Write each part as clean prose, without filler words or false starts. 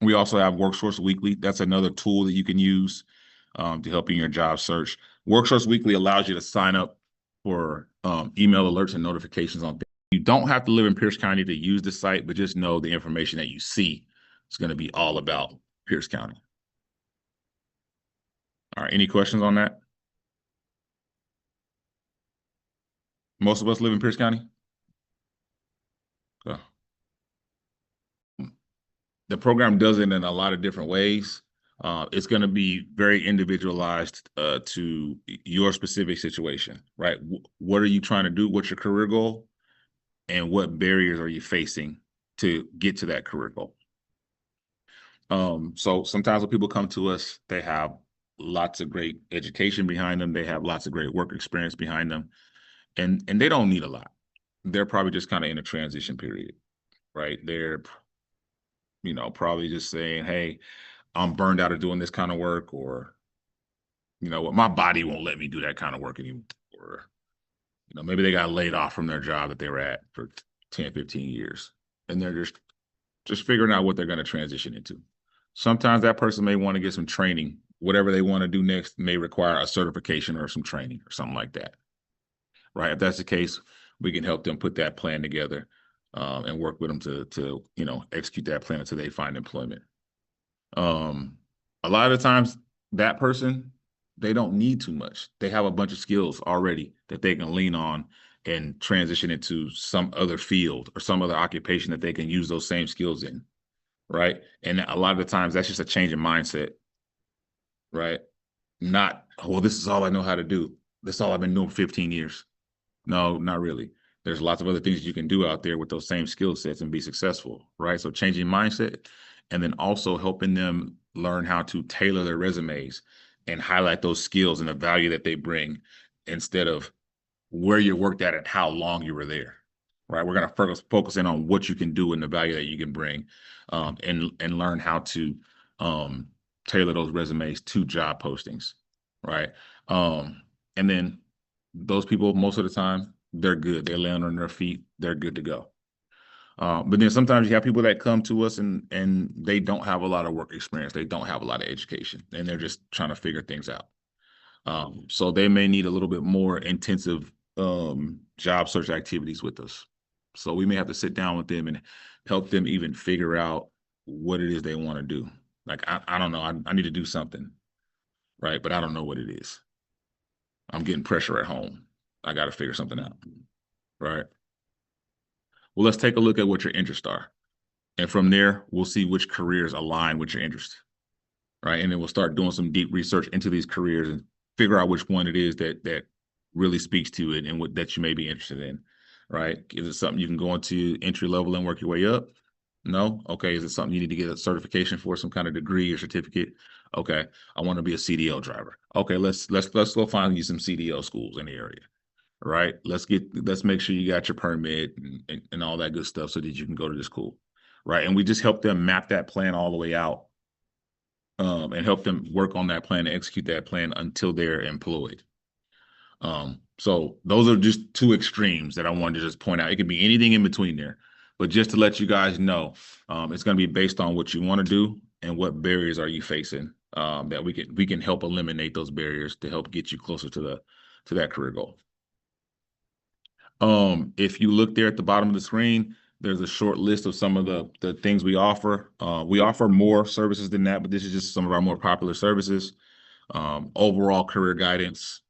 We also have Worksource Weekly. That's another tool that you can use to help you in your job search. Worksource Weekly allows you to sign up for email alerts and notifications on things. You don't have to live in Pierce County to use the site, but just know the information that you see is going to be all about Pierce County. All right, any questions on that? Most of us live in Pierce County. So, the program does it in a lot of different ways. It's going to be very individualized to your specific situation, right? What are you trying to do? What's your career goal? And what barriers are you facing to get to that career goal? So sometimes when people come to us, they have lots of great education behind them. They have lots of great work experience behind them, and they don't need a lot. They're probably just kind of in a transition period, right? They're, probably just saying, hey, I'm burned out of doing this kind of work, or, what, my body won't let me do that kind of work anymore. Or, maybe they got laid off from their job that they were at for 10, 15 years. And they're just figuring out what they're going to transition into. Sometimes that person may want to get some training. Whatever they want to do next may require a certification or some training or something like that, right? If that's the case, we can help them put that plan together and work with them to execute that plan until they find employment. A lot of the times that person, they don't need too much. They have a bunch of skills already that they can lean on and transition into some other field or some other occupation that they can use those same skills in, right? And a lot of the times that's just a change in mindset, right? Not, well, this is all I know how to do. This is all I've been doing for 15 years. No, not really. There's lots of other things you can do out there with those same skill sets and be successful, right? So changing mindset and then also helping them learn how to tailor their resumes and highlight those skills and the value that they bring instead of where you worked at and how long you were there, right? We're going to focus in on what you can do and the value that you can bring, and learn how to tailor those resumes to job postings, right? And then those people, most of the time, they're good. They land on their feet. They're good to go. But then sometimes you have people that come to us and they don't have a lot of work experience. They don't have a lot of education, and they're just trying to figure things out. So they may need a little bit more intensive job search activities with us. So we may have to sit down with them and help them even figure out what it is they want to do. Like, I don't know. I need to do something, right? But I don't know what it is. I'm getting pressure at home. I got to figure something out, right? Well, let's take a look at what your interests are. And from there, we'll see which careers align with your interest, right? And then we'll start doing some deep research into these careers and figure out which one it is that really speaks to it and what that you may be interested in, right? Is it something you can go into entry level and work your way up? No? Okay. Is it something you need to get a certification for, some kind of degree or certificate? Okay. I want to be a CDL driver. Okay, let's go find you some CDL schools in the area. Right. Let's make sure you got your permit and all that good stuff so that you can go to the school. Right. And we just help them map that plan all the way out, and help them work on that plan and execute that plan until they're employed. So those are just two extremes that I wanted to just point out. It could be anything in between there, but just to let you guys know, it's going to be based on what you want to do and what barriers are you facing, that we can help eliminate those barriers to help get you closer to that career goal. If you look there at the bottom of the screen, there's a short list of some of the things we offer. We offer more services than that, but this is just some of our more popular services. Overall career guidance,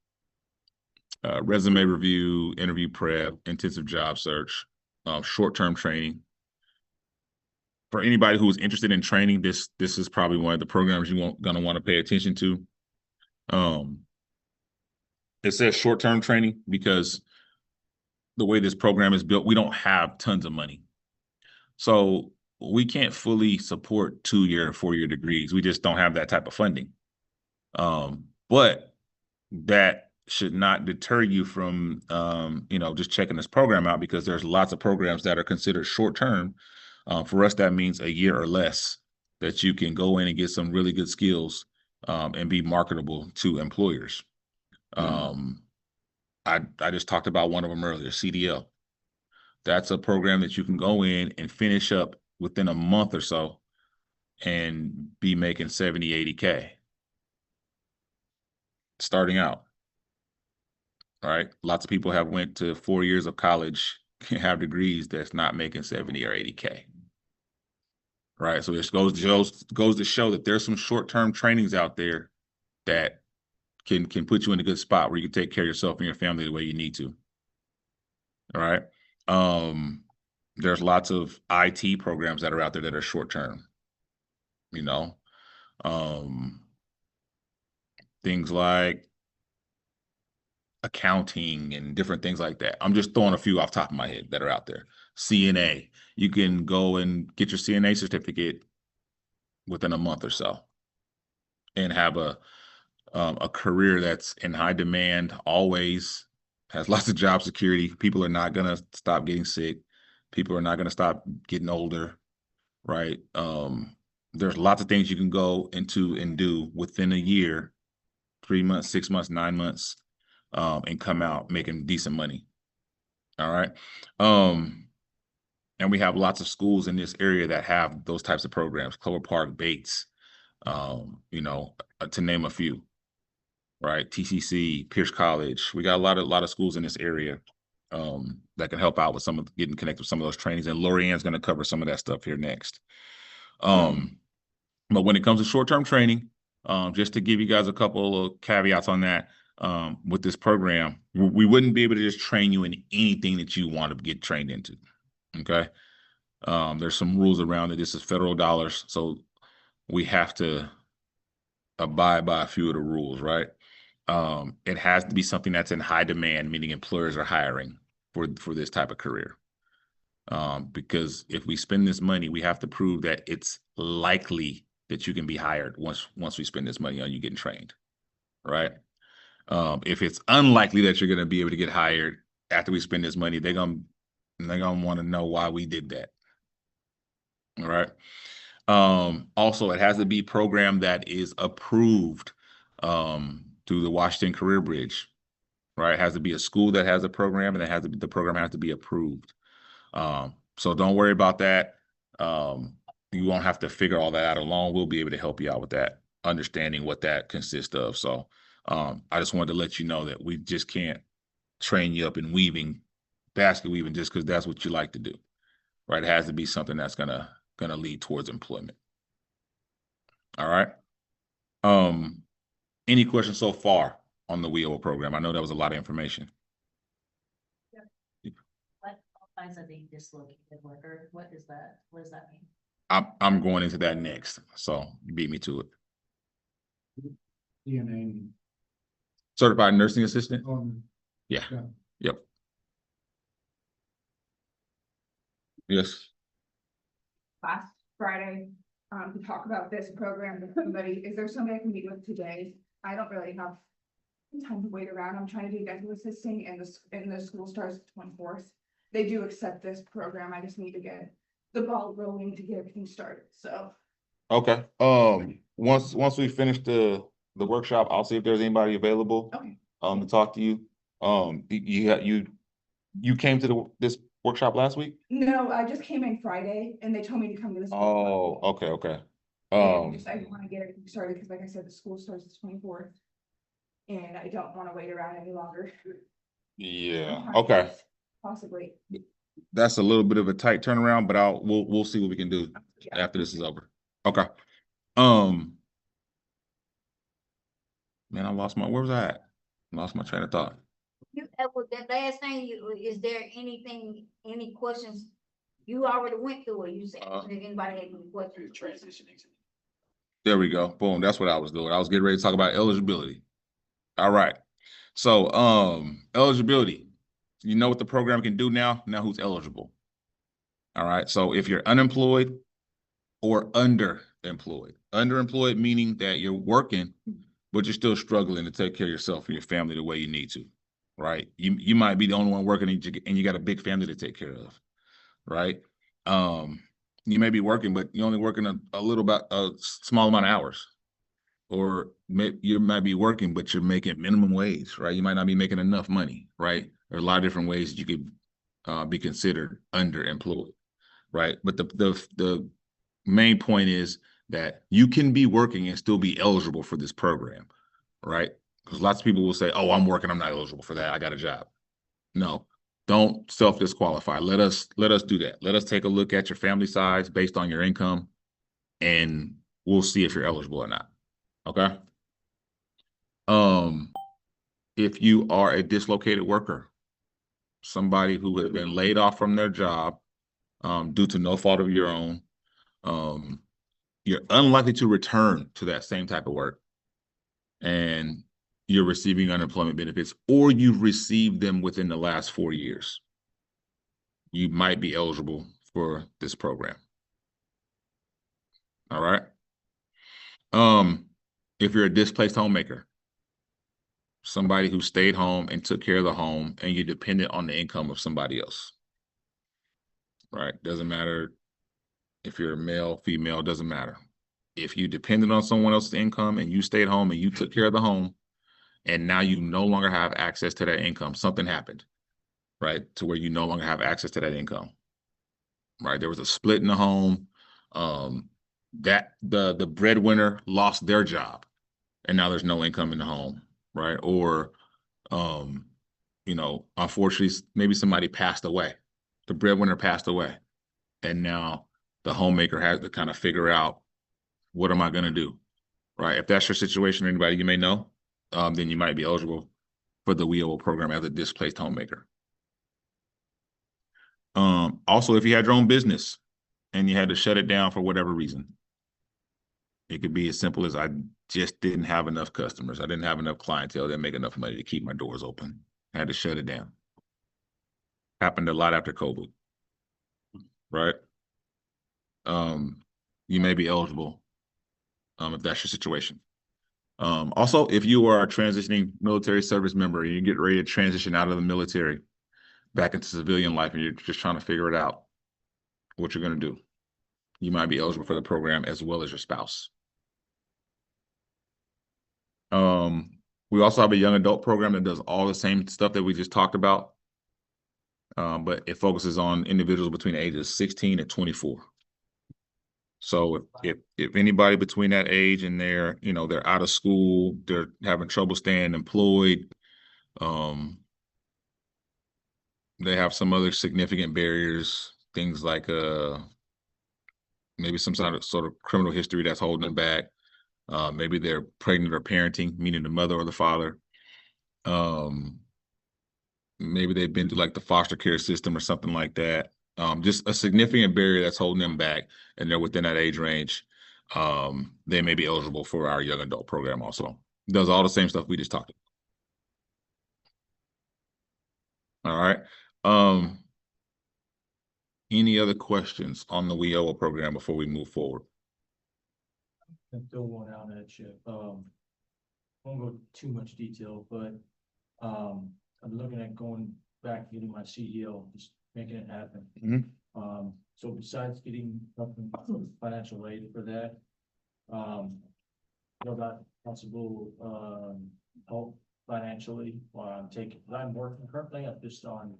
resume review, interview prep, intensive job search, short-term training. For anybody who is interested in training, this is probably one of the programs you're going to want to pay attention to. It says short-term training because the way this program is built, we don't have tons of money. So we can't fully support 2-year and 4-year degrees. We just don't have that type of funding. But that should not deter you from, just checking this program out, because there's lots of programs that are considered short-term. For us, that means a year or less that you can go in and get some really good skills and be marketable to employers. I just talked about one of them earlier, CDL. That's a program that you can go in and finish up within a month or so and be making 70, 80K starting out. All right. Lots of people have went to 4 years of college, have degrees that's not making 70 or 80K. Right. So this goes to show that there's some short-term trainings out there that can put you in a good spot where you can take care of yourself and your family the way you need to. All right. There's lots of IT programs that are out there that are short-term, you know. Things like accounting and different things like that. I'm just throwing a few off the top of my head that are out there. CNA, you can go and get your CNA certificate within a month or so and have a career that's in high demand, always has lots of job security. People are not going to stop getting sick. People are not going to stop getting older, right? There's lots of things you can go into and do within a year, 3 months, 6 months, 9 months, and come out making decent money. All right. And we have lots of schools in this area that have those types of programs, Clover Park, Bates, to name a few, right? TCC, Pierce College. We got a lot of schools in this area that can help out with some of getting connected with some of those trainings. And Lorianne's going to cover some of that stuff here next. But when it comes to short-term training, just to give you guys a couple of caveats on that, with this program, we wouldn't be able to just train you in anything that you want to get trained into. Okay. There's some rules around it. This is federal dollars, so we have to abide by a few of the rules, right? It has to be something that's in high demand, meaning employers are hiring for this type of career. Because if we spend this money, we have to prove that it's likely that you can be hired once we spend this money on you getting trained, right? If it's unlikely that you're going to be able to get hired after we spend this money, they're gonna want to know why we did that. All right. Also, it has to be a program that is approved through the Washington Career Bridge. Right. It has to be a school that has a program, and the program has to be approved. So don't worry about that. You won't have to figure all that out alone. We'll be able to help you out with that, understanding what that consists of. So I just wanted to let you know that we just can't train you up in basket weaving, just because that's what you like to do, right? It has to be something that's gonna lead towards employment. All right. Any questions so far on the WEO program? I know that was a lot of information. What qualifies as a dislocated worker? What does that mean? I'm going into that next, so you beat me to it. DNA. Certified nursing assistant? Yeah. Yep. Yes. Last Friday, to talk about this program with somebody. Is there somebody I can meet with today? I don't really have time to wait around. I'm trying to do dental assisting, and the school starts the 24th. They do accept this program. I just need to get the ball rolling to get everything started. So Okay. Once we finish the workshop, I'll see if there's anybody available. Okay. To talk to you. You came to this workshop last week? No, I just came in Friday, and they told me to come to this. Oh, okay. I want to get everything started because, like I said, the school starts the 24th, and I don't want to wait around any longer. Yeah. Okay. Possibly. That's a little bit of a tight turnaround, but we'll see what we can do after this is over. Okay. Man, where was I at? Lost my train of thought. That last thing, is there any questions? You already went through it. You said, if anybody had any questions. Transitioning. There we go. Boom. That's what I was doing. I was getting ready to talk about eligibility. All right. So, eligibility. You know what the program can do now? Now who's eligible? All right. So if you're unemployed or underemployed meaning that you're working, but you're still struggling to take care of yourself and your family the way you need to, right? You might be the only one working and you got a big family to take care of, right? You may be working, but you're only working a small amount of hours. Or you might be working, but you're making minimum wage, right? You might not be making enough money, right? There are a lot of different ways you could be considered underemployed, right? But the main point is that you can be working and still be eligible for this program, right? Because lots of people will say, oh, I'm working, I'm not eligible for that, I got a job. No, don't self-disqualify. Let us do that. Let us take a look at your family size based on your income, and we'll see if you're eligible or not. Okay. If you are a dislocated worker, somebody who has been laid off from their job due to no fault of your own, you're unlikely to return to that same type of work, and you're receiving unemployment benefits, or you've received them within the last 4 years, you might be eligible for this program. All right. If you're a displaced homemaker, somebody who stayed home and took care of the home, and you're dependent on the income of somebody else, right? Doesn't matter if you're a male, female, doesn't matter. If you depended on someone else's income and you stayed home and you took care of the home, and now you no longer have access to that income, something happened, right? To where you no longer have access to that income, right? There was a split in the home, that the breadwinner lost their job, and now there's no income in the home, right? Or, unfortunately, maybe somebody passed away. The breadwinner passed away, and now the homemaker has to kind of figure out, what am I going to do, right? If that's your situation, or anybody you may know, then you might be eligible for the WIO program as a displaced homemaker. Also, if you had your own business and you had to shut it down for whatever reason, it could be as simple as, I just didn't have enough customers. I didn't have enough clientele that make enough money to keep my doors open. I had to shut it down. Happened a lot after COVID, right? You may be eligible if that's your situation. Also, if you are a transitioning military service member and you get ready to transition out of the military back into civilian life, and you're just trying to figure it out, what you're going to do, you might be eligible for the program, as well as your spouse. We also have a young adult program that does all the same stuff that we just talked about, but it focuses on individuals between ages 16 and 24. So if anybody between that age and they're out of school, they're having trouble staying employed, they have some other significant barriers, things like maybe some sort of criminal history that's holding them back. Maybe they're pregnant or parenting, meaning the mother or the father. Maybe they've been through like the foster care system or something like that. Just a significant barrier that's holding them back, and they're within that age range. They may be eligible for our young adult program also. It does all the same stuff we just talked about. All right. Any other questions on the WIOA program before we move forward? I throw one out at you. Won't go too much detail, but I'm looking at going back, getting my CDL, just making it happen. Mm-hmm. So besides getting financial aid for that, that possible help financially while I'm taking. I'm working currently. I'm just on.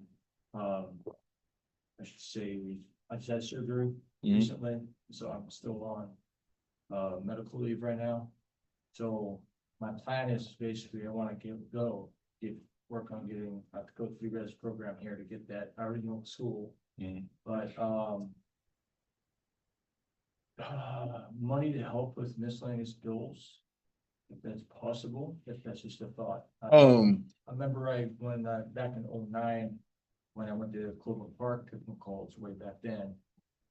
I should say I just had surgery recently, so I'm still on medical leave right now. So my plan is basically I want to work on getting. I have to go through this program here to get that. I already know the school, but money to help with miscellaneous bills, if that's possible. If that's just a thought. I remember when back in 2009. When I went to Clover Park, calls way back then,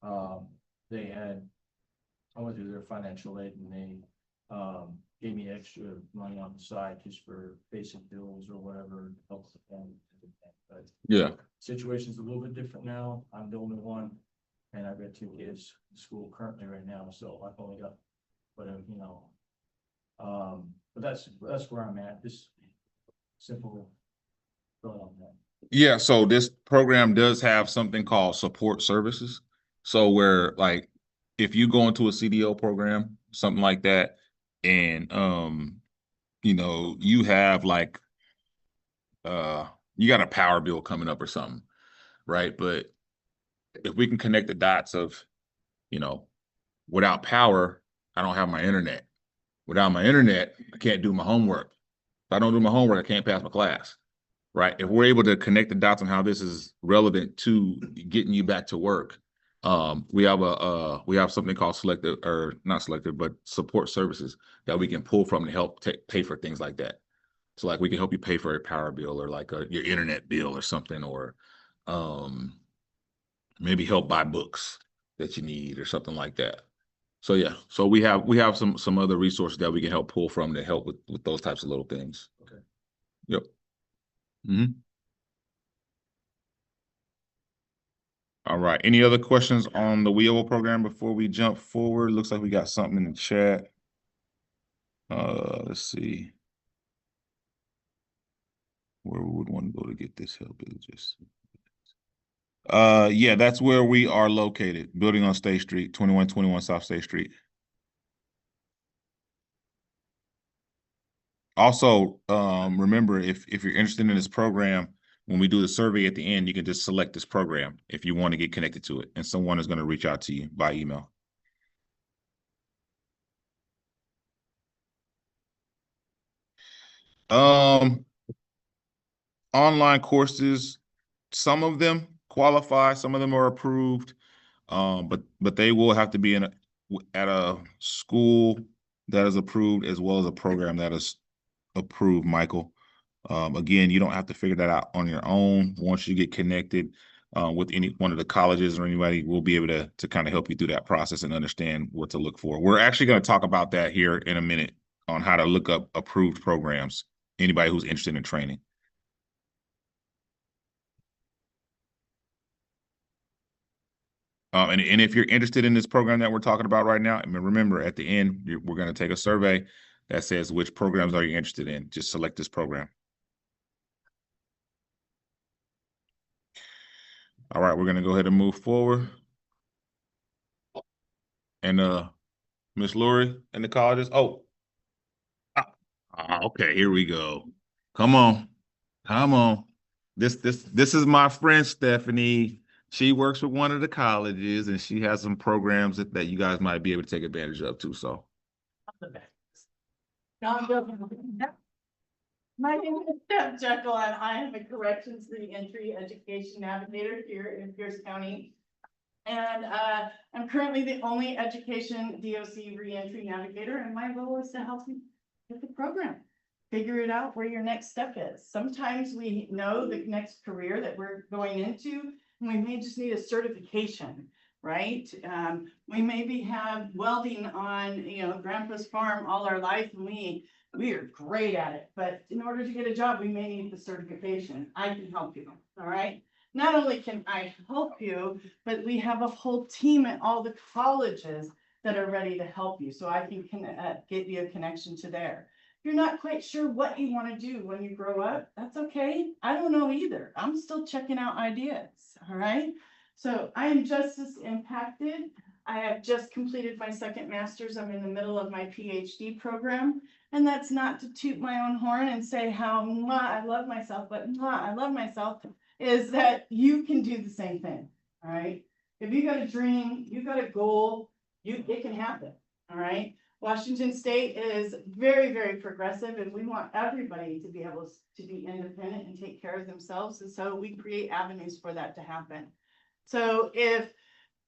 I went through their financial aid, and they gave me extra money on the side just for basic bills or whatever, helps the family. But yeah, situation's a little bit different now. I'm the only one, and I've got 2 kids in school currently right now, so I've only got whatever, but that's where I'm at. Just simple thought on that. Yeah, so this program does have something called support services. So where, like, if you go into a CDO program, something like that, and you have like you got a power bill coming up or something, right? But if we can connect the dots of, without power, I don't have my internet. Without my internet, I can't do my homework. If I don't do my homework, I can't pass my class, right? If we're able to connect the dots on how this is relevant to getting you back to work, we have something called selective, or not selective, but support services that we can pull from to help pay for things like that. So like we can help you pay for a power bill or like your internet bill or something, or maybe help buy books that you need or something like that. So yeah, so we have some other resources that we can help pull from to help with those types of little things. Okay. Yep. Mm-hmm. All right. Any other questions on the WIOA program before we jump forward? Looks like we got something in the chat. Let's see. Where we would want to go to get this help is just yeah, that's where we are located. Building on State Street, 2121 South State Street. Also, remember if you're interested in this program, when we do the survey at the end, you can just select this program if you want to get connected to it, and someone is going to reach out to you by email. Online courses, some of them qualify, some of them are approved, but they will have to be at a school that is approved as well as a program that is approved, Michael. Again, you don't have to figure that out on your own. Once you get connected with any one of the colleges or anybody, we'll be able to kind of help you through that process and understand what to look for. We're actually going to talk about that here in a minute on how to look up approved programs, anybody who's interested in training. And if you're interested in this program that we're talking about right now, I mean, remember at the end, we're going to take a survey that says which programs are you interested in. Just select this program. All right, we're going to go ahead and move forward. And Miss Lori and the colleges. Oh, okay, here we go. Come on. Come on. This is my friend Stephanie. She works with one of the colleges and she has some programs that you guys might be able to take advantage of too. So My name is Deb Jekyll, and I am a corrections reentry education navigator here in Pierce County. And I'm currently the only education DOC reentry navigator, and my role is to help you with the program. Figure it out where your next step is. Sometimes we know the next career that we're going into, and we may just need a certification, right? We maybe have welding on, grandpa's farm all our life, and we are great at it, but in order to get a job, we may need the certification. I can help you, all right? Not only can I help you, but we have a whole team at all the colleges that are ready to help you. So I can get you a connection to there. If you're not quite sure what you want to do when you grow up, that's okay. I don't know either. I'm still checking out ideas, all right? So I am just as impacted. I have just completed my second master's. I'm in the middle of my PhD program. And that's not to toot my own horn and say how I love myself, but I love myself is that you can do the same thing. All right. If you got a dream, you got a goal, it can happen. All right. Washington State is very, very progressive, and we want everybody to be able to be independent and take care of themselves. And so we create avenues for that to happen. So if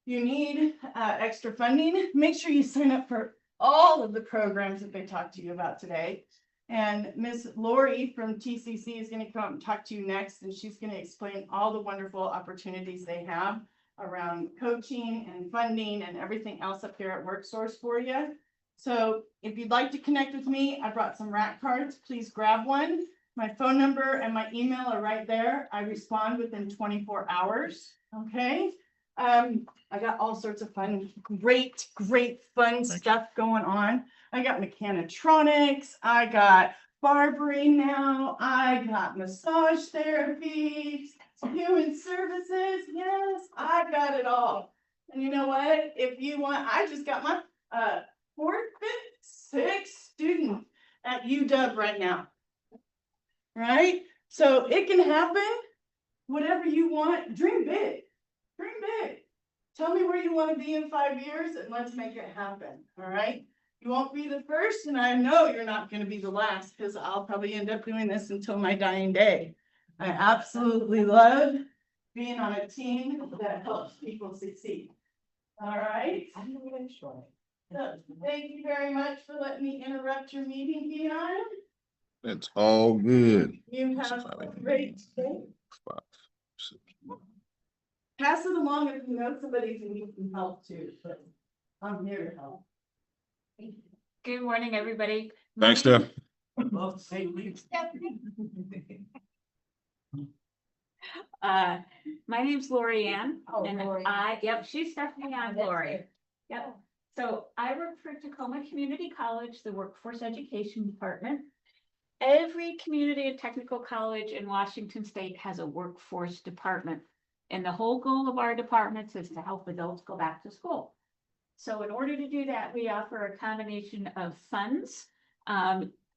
you need extra funding, make sure you sign up for all of the programs that they talked to you about today. And Miss Lori from TCC is going to come and talk to you next, and she's going to explain all the wonderful opportunities they have around coaching and funding and everything else up here at Worksource for you. So if you'd like to connect with me, I brought some rack cards. Please grab one. My phone number and my email are right there. I respond within 24 hours. Okay. I got all sorts of fun, great fun stuff going on. I got mechanitronics, I got barbering now, I got massage therapy, human services. Yes, I got it all. And you know what? If you want, I just got my 4th, 5th, 6th student at UW right now. Right? So it can happen. Whatever you want, dream big. Dream big. Tell me where you want to be in 5 years and let's make it happen. All right. You won't be the first, and I know you're not gonna be the last, because I'll probably end up doing this until my dying day. I absolutely love being on a team that helps people succeed. All right? So, thank you very much for letting me interrupt your meeting, Dion. It's all good. You have a great day. Pass it along if you know somebody who needs some help too, but I'm here to help. Good morning, everybody. Thanks, Steph. My name's Lori Ann, Oh, and Lori. she's Stephanie, I'm Lori. Yep, so I work for Tacoma Community College, the Workforce Education Department. Every community and technical college in Washington State has a workforce department. And the whole goal of our departments is to help adults go back to school. So in order to do that, we offer a combination of funds.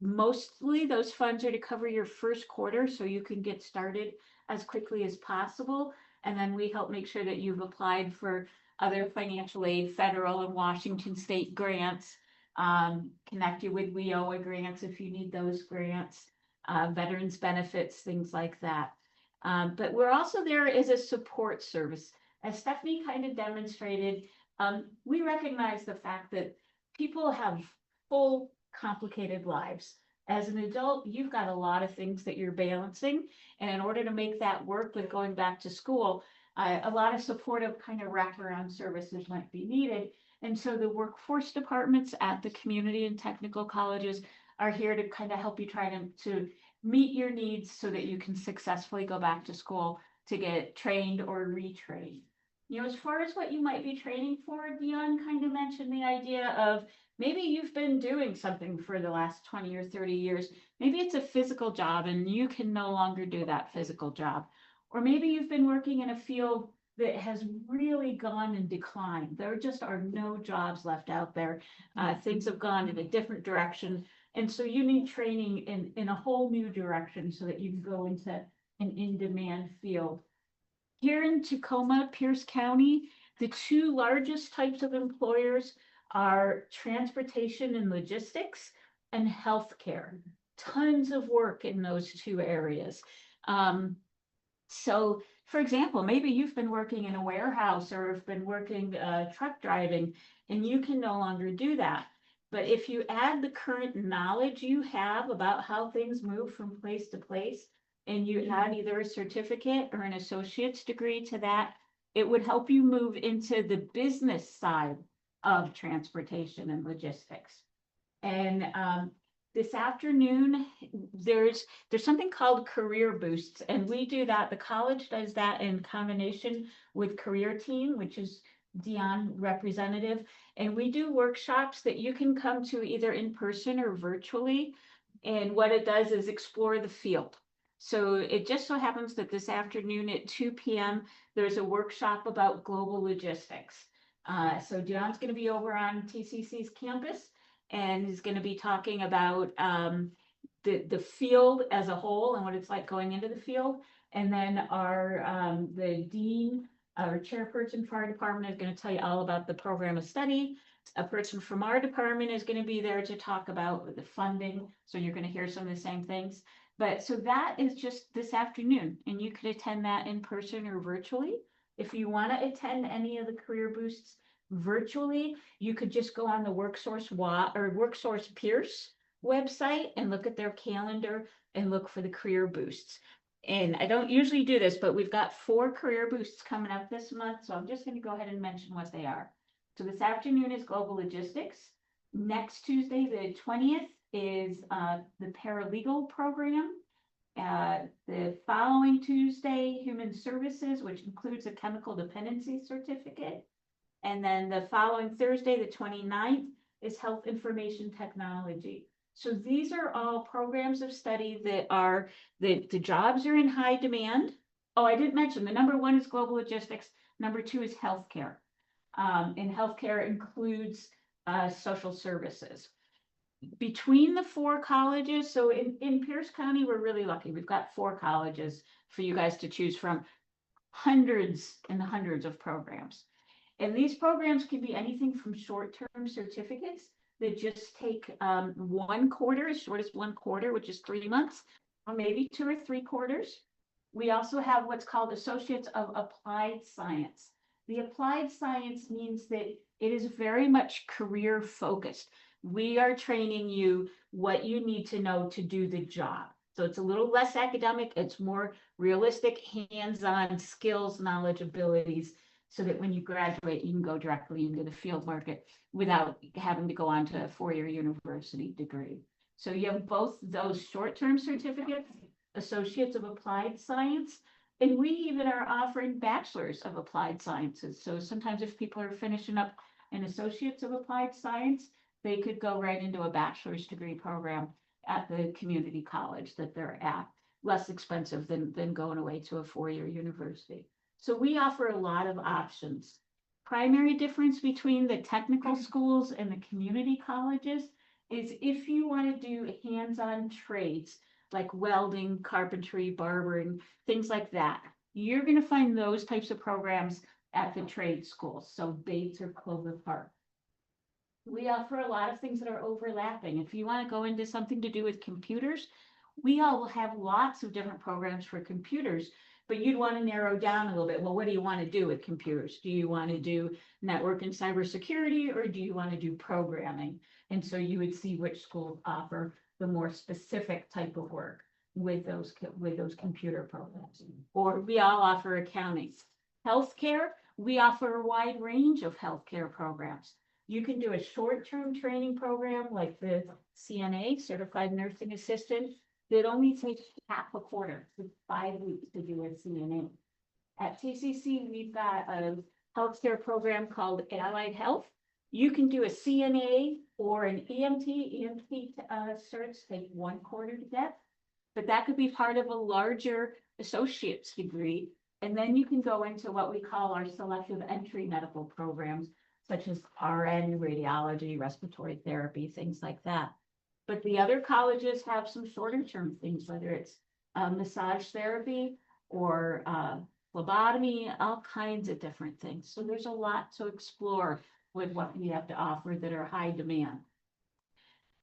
Mostly those funds are to cover your first quarter so you can get started as quickly as possible. And then we help make sure that you've applied for other financial aid, federal and Washington state grants, connect you with WIOA grants if you need those grants, veterans benefits, things like that. But we're also there as a support service. As Stephanie kind of demonstrated, we recognize the fact that people have full, complicated lives. As an adult, you've got a lot of things that you're balancing. And in order to make that work with going back to school, a lot of supportive kind of wraparound services might be needed. And so the workforce departments at the community and technical colleges are here to kind of help you try to meet your needs so that you can successfully go back to school to get trained or retrained. You know, as far as what you might be training for, Dion kind of mentioned the idea of maybe you've been doing something for the last 20 or 30 years. Maybe it's a physical job and you can no longer do that physical job. Or maybe you've been working in a field that has really gone in decline. There just are no jobs left out there. Things have gone in a different direction. And so you need training in a whole new direction so that you can go into an in-demand field. Here in Tacoma, Pierce County, the two largest types of employers are transportation and logistics and healthcare. Tons of work in those two areas. So, for example, maybe you've been working in a warehouse or have been working truck driving, and you can no longer do that. But if you add the current knowledge you have about how things move from place to place, and you add either a certificate or an associate's degree to that, it would help you move into the business side of transportation and logistics. And this afternoon, there's something called Career Boosts, and we do that. The college does that in combination with Career Team, which is Dion representative. And we do workshops that you can come to either in person or virtually. And what it does is explore the field. So it just so happens that this afternoon at 2 p.m., there's a workshop about global logistics. So Dion's going to be over on TCC's campus and is going to be talking about the field as a whole and what it's like going into the field. And then the dean, our chairperson for our department, is going to tell you all about the program of study. A person from our department is going to be there to talk about the funding. So you're going to hear some of the same things. But so that is just this afternoon, and you could attend that in person or virtually. If you want to attend any of the Career Boosts virtually, you could just go on the Worksource Pierce website and look at their calendar and look for the Career Boosts. And I don't usually do this, but we've got 4 Career Boosts coming up this month, so I'm just going to go ahead and mention what they are. So this afternoon is Global Logistics. Next Tuesday, the 20th, is the paralegal program. The following Tuesday, Human Services, which includes a chemical dependency certificate. And then the following Thursday, the 29th, is Health Information Technology. So these are all programs of study that are, the jobs are in high demand. Oh, I didn't mention, the number 1 is global logistics. Number 2 is healthcare. And healthcare includes social services. Between the 4 colleges, so in Pierce County, we're really lucky. We've got 4 colleges for you guys to choose from, hundreds and hundreds of programs. And these programs can be anything from short-term certificates that just take 1 quarter, as short as 1 quarter, which is 3 months, or maybe 2 or 3 quarters. We also have what's called Associates of Applied Science. The applied science means that it is very much career focused. We are training you what you need to know to do the job. So it's a little less academic, it's more realistic, hands-on skills, knowledge, abilities, so that when you graduate, you can go directly into the field market without having to go on to a four-year university degree. So you have both those short-term certificates, Associates of Applied Science, and we even are offering Bachelors of Applied Sciences. So sometimes if people are finishing up an Associates of Applied Science, they could go right into a bachelor's degree program at the community college that they're at, less expensive than going away to a four-year university. So we offer a lot of options. Primary difference between the technical schools and the community colleges is if you want to do hands-on trades like welding, carpentry, barbering, things like that, you're going to find those types of programs at the trade schools, so Bates or Clover Park. We offer a lot of things that are overlapping. If you want to go into something to do with computers, we all have lots of different programs for computers, but you'd want to narrow down a little bit. Well, what do you want to do with computers? Do you want to do network and cybersecurity, or do you want to do programming? And so you would see which schools offer the more specific type of work with those computer programs. Or we all offer accounting. Healthcare, we offer a wide range of healthcare programs. You can do a short-term training program like the CNA, Certified Nursing Assistant, that only takes half a quarter, to 5 weeks to do a CNA. At TCC, we've got a healthcare program called Allied Health. You can do a CNA or an EMT. EMT certs take 1 quarter to get, but that could be part of a larger associate's degree. And then you can go into what we call our selective entry medical programs, such as RN, radiology, respiratory therapy, things like that. But the other colleges have some shorter term things, whether it's massage therapy or phlebotomy, all kinds of different things. So there's a lot to explore with what we have to offer that are high demand.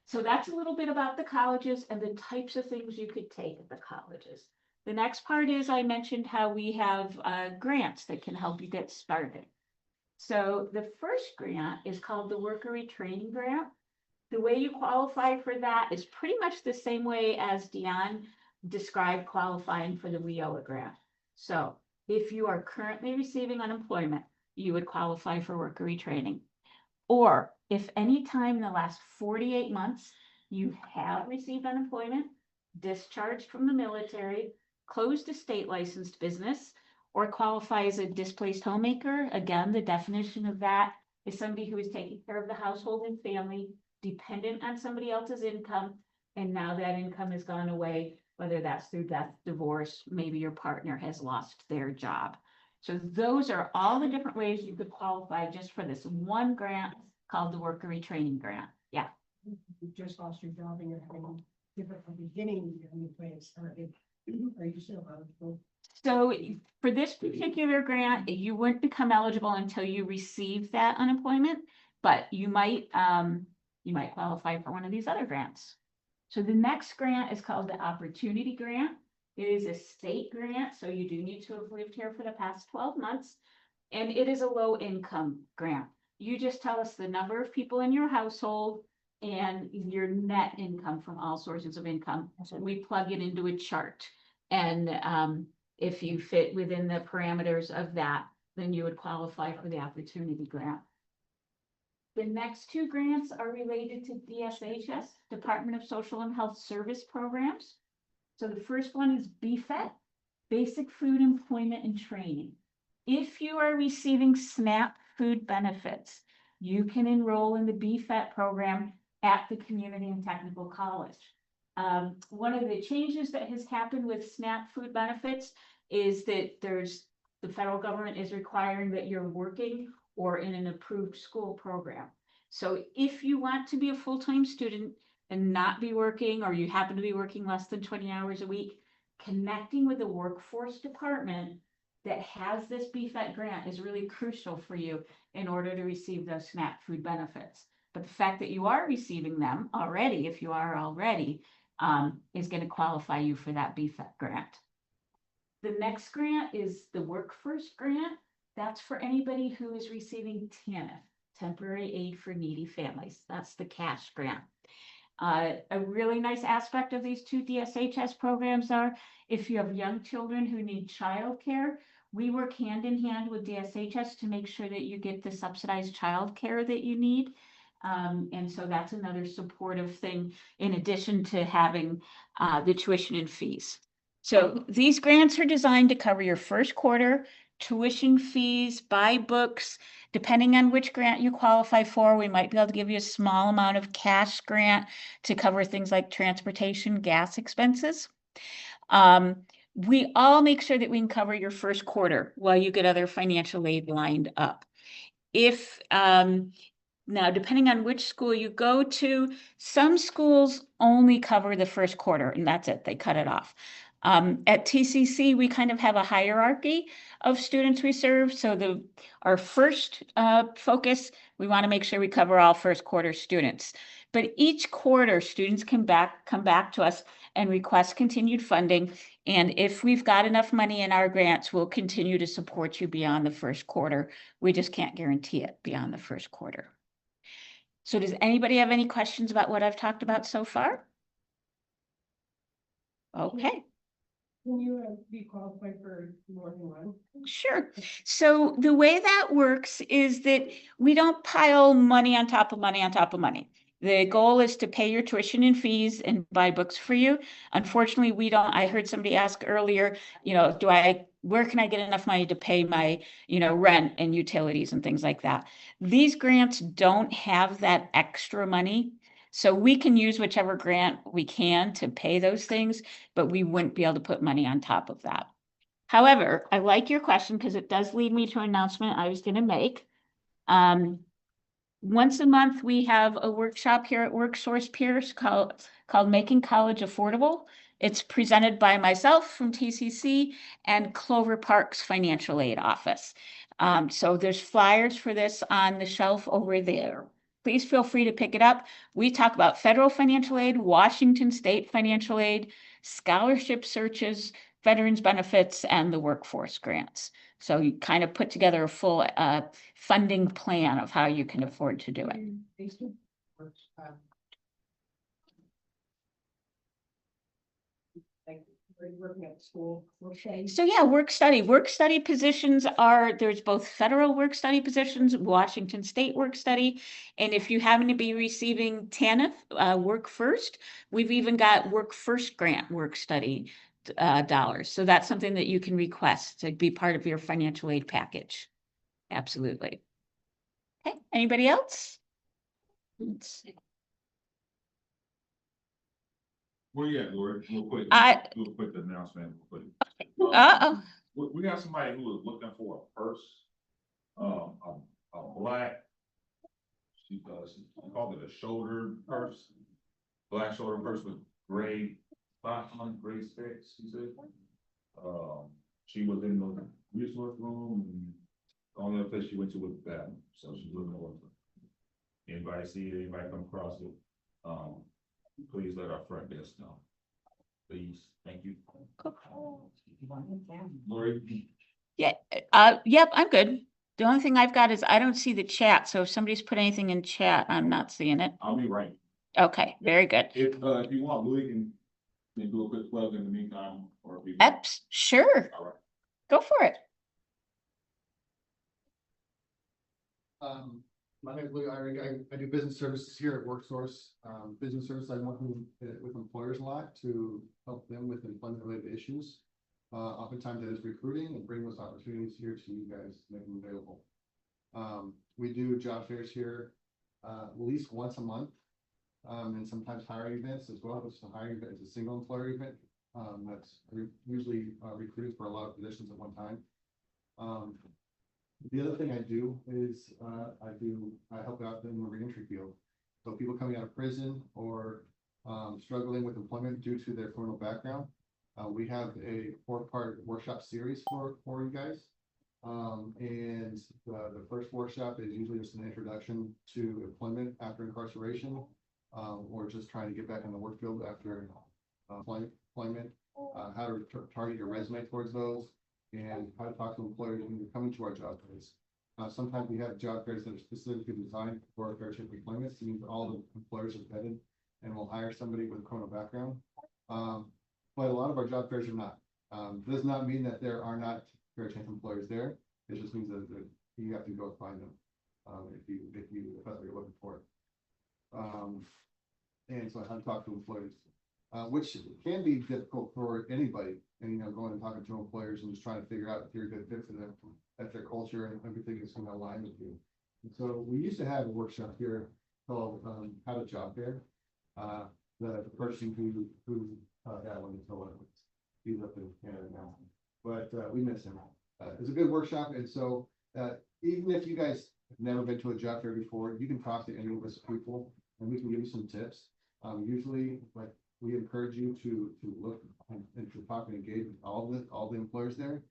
So that's a little bit about the colleges and the types of things you could take at the colleges. The next part is I mentioned how we have grants that can help you get started. So the first grant is called the Worker Retraining Grant. The way you qualify for that is pretty much the same way as Dion described qualifying for the WIOA grant. So if you are currently receiving unemployment, you would qualify for worker retraining. Or if any time in the last 48 months you have received unemployment, discharged from the military, closed a state licensed business, or qualify as a displaced homemaker, again, the definition of that is somebody who is taking care of the household and family, dependent on somebody else's income, and now that income has gone away, whether that's through death, divorce, maybe your partner has lost their job. So those are all the different ways you could qualify just for this one grant called the Worker Retraining Grant. Yeah. You just lost your job and you're having different from the beginning, you're having to plan started. Are you still eligible? So for this particular grant, you wouldn't become eligible until you receive that unemployment, but you might qualify for one of these other grants. So the next grant is called the Opportunity Grant. It is a state grant, so you do need to have lived here for the past 12 months, and it is a low income grant. You just tell us the number of people in your household and your net income from all sources of income. So we plug it into a chart, and if you fit within the parameters of that, then you would qualify for the Opportunity Grant. The next two grants are related to DSHS, Department of Social and Health Service Programs. So the first one is BFET, Basic Food Employment and Training. If you are receiving SNAP food benefits, you can enroll in the BFET program at the Community and Technical College. One of the changes that has happened with SNAP food benefits is that the federal government is requiring that you're working or in an approved school program. So if you want to be a full-time student and not be working, or you happen to be working less than 20 hours a week, connecting with the workforce department that has this BFET grant is really crucial for you in order to receive those SNAP food benefits. But the fact that you are receiving them already, if you are already, is going to qualify you for that BFET grant. The next grant is the Workforce grant. That's for anybody who is receiving TANF, Temporary Aid for Needy Families. That's the cash grant. A really nice aspect of these two DSHS programs are if you have young children who need childcare, we work hand in hand with DSHS to make sure that you get the subsidized childcare that you need. And so that's another supportive thing in addition to having the tuition and fees. So these grants are designed to cover your first quarter tuition fees, buy books. Depending on which grant you qualify for, we might be able to give you a small amount of cash grant to cover things like transportation, gas expenses. We all make sure that we can cover your first quarter while you get other financial aid lined up. If now, depending on which school you go to, some schools only cover the first quarter and that's it, they cut it off. At TCC, we kind of have a hierarchy of students we serve. So our first focus, we want to make sure we cover all first quarter students. But each quarter, students can come back to us and request continued funding. And if we've got enough money in our grants, we'll continue to support you beyond the first quarter. We just can't guarantee it beyond the first quarter. So does anybody have any questions about what I've talked about so far? Okay. Can you be qualified for more than one? Sure. So the way that works is that we don't pile money on top of money on top of money. The goal is to pay your tuition and fees and buy books for you. Unfortunately, we don't. I heard somebody ask earlier, where can I get enough money to pay my, rent and utilities and things like that? These grants don't have that extra money. So we can use whichever grant we can to pay those things, but we wouldn't be able to put money on top of that. However, I like your question because it does lead me to an announcement I was going to make. Once a month, we have a workshop here at Worksource Peers called Making College Affordable. It's presented by myself from TCC and Clover Park's financial aid office. So there's flyers for this on the shelf over there. Please feel free to pick it up. We talk about federal financial aid, Washington state financial aid, scholarship searches, veterans benefits, and the workforce grants. So you kind of put together a full funding plan of how you can afford to do it. Working at school. So yeah, work study positions there's both federal work study positions, Washington state work study. And if you happen to be receiving TANF, work first, we've even got work first grant work study dollars. So that's something that you can request to be part of your financial aid package. Absolutely. Okay, anybody else? Let's see. Where you at, Lori? Real quick. Do a quick announcement. Uh-oh. We got somebody who is looking for a purse. A black. She called it a shoulder purse. Black shoulder purse with gray spots on it, gray specs. She said. She was in the resource room, and the only other place she went to was the bathroom. So she's looking over. Anybody see it? Anybody come across it? Please let our front desk know. Please, thank you. Lori? Yeah, yep, I'm good. The only thing I've got is I don't see the chat. So if somebody's put anything in chat, I'm not seeing it. I'll be right. Okay, very good. If you want, Louis can do a quick plug in the meantime, or if you. Eps, sure. All right. Go for it. My name is Louis Eyring. I do business services here at Worksource. Business services, I work with employers a lot to help them with employment related issues. Oftentimes that is recruiting and bring those opportunities here to you guys, make them available. We do job fairs here at least once a month, and sometimes hiring events as well. It's a hiring event, it's a single employer event that's usually recruiting for a lot of positions at one time. The other thing I do is I help out in the reentry field. So people coming out of prison or struggling with employment due to their criminal background. We have a 4-part workshop series for you guys. And the first workshop is usually just an introduction to employment after incarceration, or just trying to get back in the work field after employment, how to target your resume towards those, and how to talk to employers when you're coming to our job fairs. Sometimes we have job fairs that are specifically designed for fair share employment, so means all the employers are vetted and will hire somebody with a criminal background. But a lot of our job fairs are not. Does not mean that there are not fair chance employers there. It just means that you have to go find them, if that's what you're looking for. And so how to talk to employers, which can be difficult for anybody. And, going and talking to employers and just trying to figure out if you're a good fit for them, at their culture and everything is going to align with you. And so we used to have a workshop here called How to Job Fair. The person who that one until he's up in Canada now, but we miss him. It's a good workshop, and so even if you guys have never been to a job fair before, you can talk to any of us people, and we can give you some tips. Usually, like, we encourage you to look and to talk and engage with all the employers there.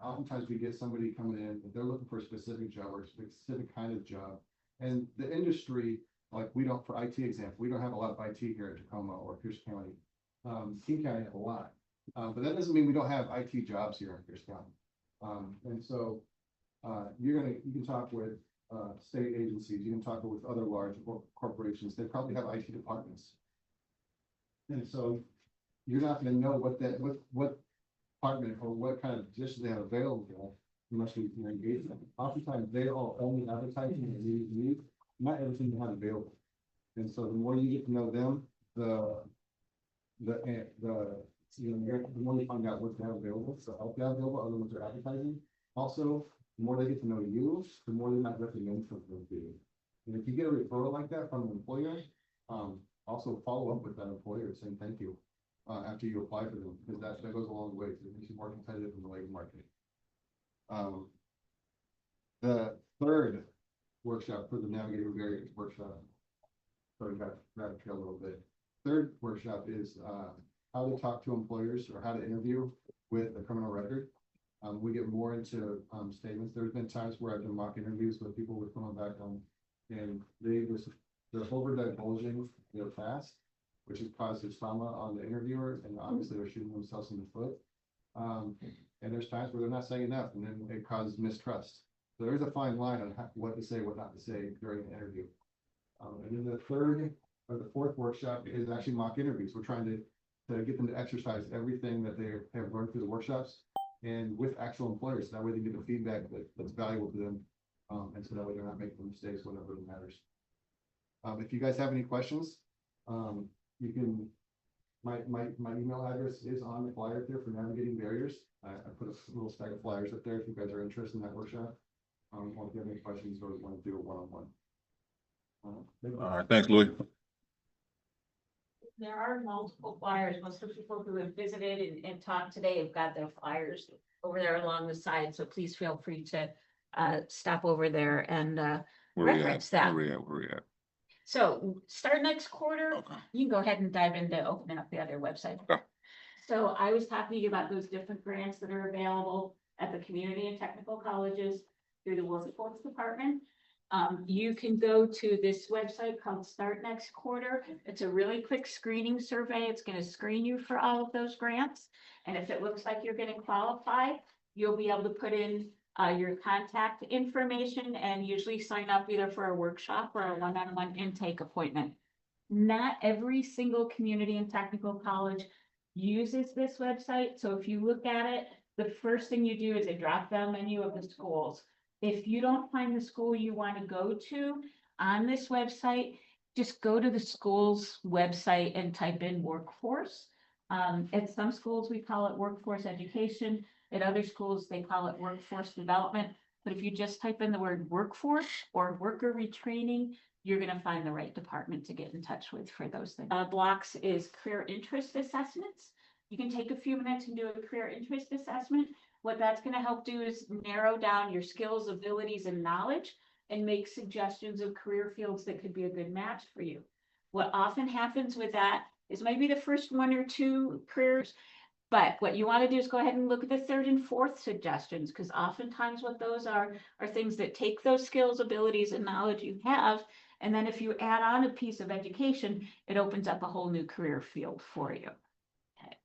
Oftentimes we get somebody coming in, they're looking for a specific job or a specific kind of job, and the industry, like, we don't, for IT example, we don't have a lot of IT here at Tacoma or Pierce County. King County have a lot, but that doesn't mean we don't have IT jobs here in Pierce County. And so you can talk with state agencies, you can talk with other large corporations, they probably have IT departments. And so you're not going to know what department or what kind of position they have available unless you engage them. Oftentimes they are only advertising and need, not everything you have available. And so the more you get to know them, the more you find out what they have available, so help you have available, other ones are advertising. Also, the more they get to know you, the more they're not recommending something to you. And if you get a referral like that from an employer, also follow up with that employer saying thank you after you apply for them, because that goes a long way. It makes you more competitive in the labor market. The third workshop for the Navigating Barriers workshop, sorry, got rabbit trail a little bit. Third workshop is how to talk to employers or how to interview with a criminal record. We get more into statements. There's been times where I've done mock interviews with people with criminal background, and they're over divulging their past, which has caused trauma on the interviewer, and obviously they're shooting themselves in the foot. And there's times where they're not saying enough, and then it causes mistrust. So there's a fine line on what to say, what not to say during the interview. And then the third or the fourth workshop is actually mock interviews. We're trying to get them to exercise everything that they have learned through the workshops and with actual employers. That way they get the feedback that's valuable to them. And so that way they're not making mistakes whenever it matters. If you guys have any questions, you can, my email address is on the flyer there for Navigating Barriers. I put a little stack of flyers up there if you guys are interested in that workshop. Or if you have any questions or want to do a one-on-one. All right, thanks, Louis. There are multiple flyers. Most of the people who have visited and talked today have got their flyers over there along the side. So please feel free to stop over there and reference that. Where we at? So start next quarter. Okay. You can go ahead and dive into opening up the other website. Okay. So I was talking about those different grants that are available at the community and technical colleges through the Workforce Department. You can go to this website called Start Next Quarter. It's a really quick screening survey. It's going to screen you for all of those grants. And if it looks like you're going to qualify, you'll be able to put in your contact information and usually sign up either for a workshop or a one-on-one intake appointment. Not every single community and technical college uses this website. So if you look at it, the first thing you do is a drop-down menu of the schools. If you don't find the school you want to go to on this website, just go to the school's website and type in workforce. At some schools, we call it workforce education. At other schools, they call it workforce development. But if you just type in the word workforce or worker retraining, you're going to find the right department to get in touch with for those things. Blocks is career interest assessments. You can take a few minutes and do a career interest assessment. What that's going to help do is narrow down your skills, abilities, and knowledge and make suggestions of career fields that could be a good match for you. What often happens with that is maybe the first one or two careers, But what you want to do is go ahead and look at the third and fourth suggestions, because oftentimes what those are things that take those skills, abilities, and knowledge you have. And then if you add on a piece of education, it opens up a whole new career field for you. Okay.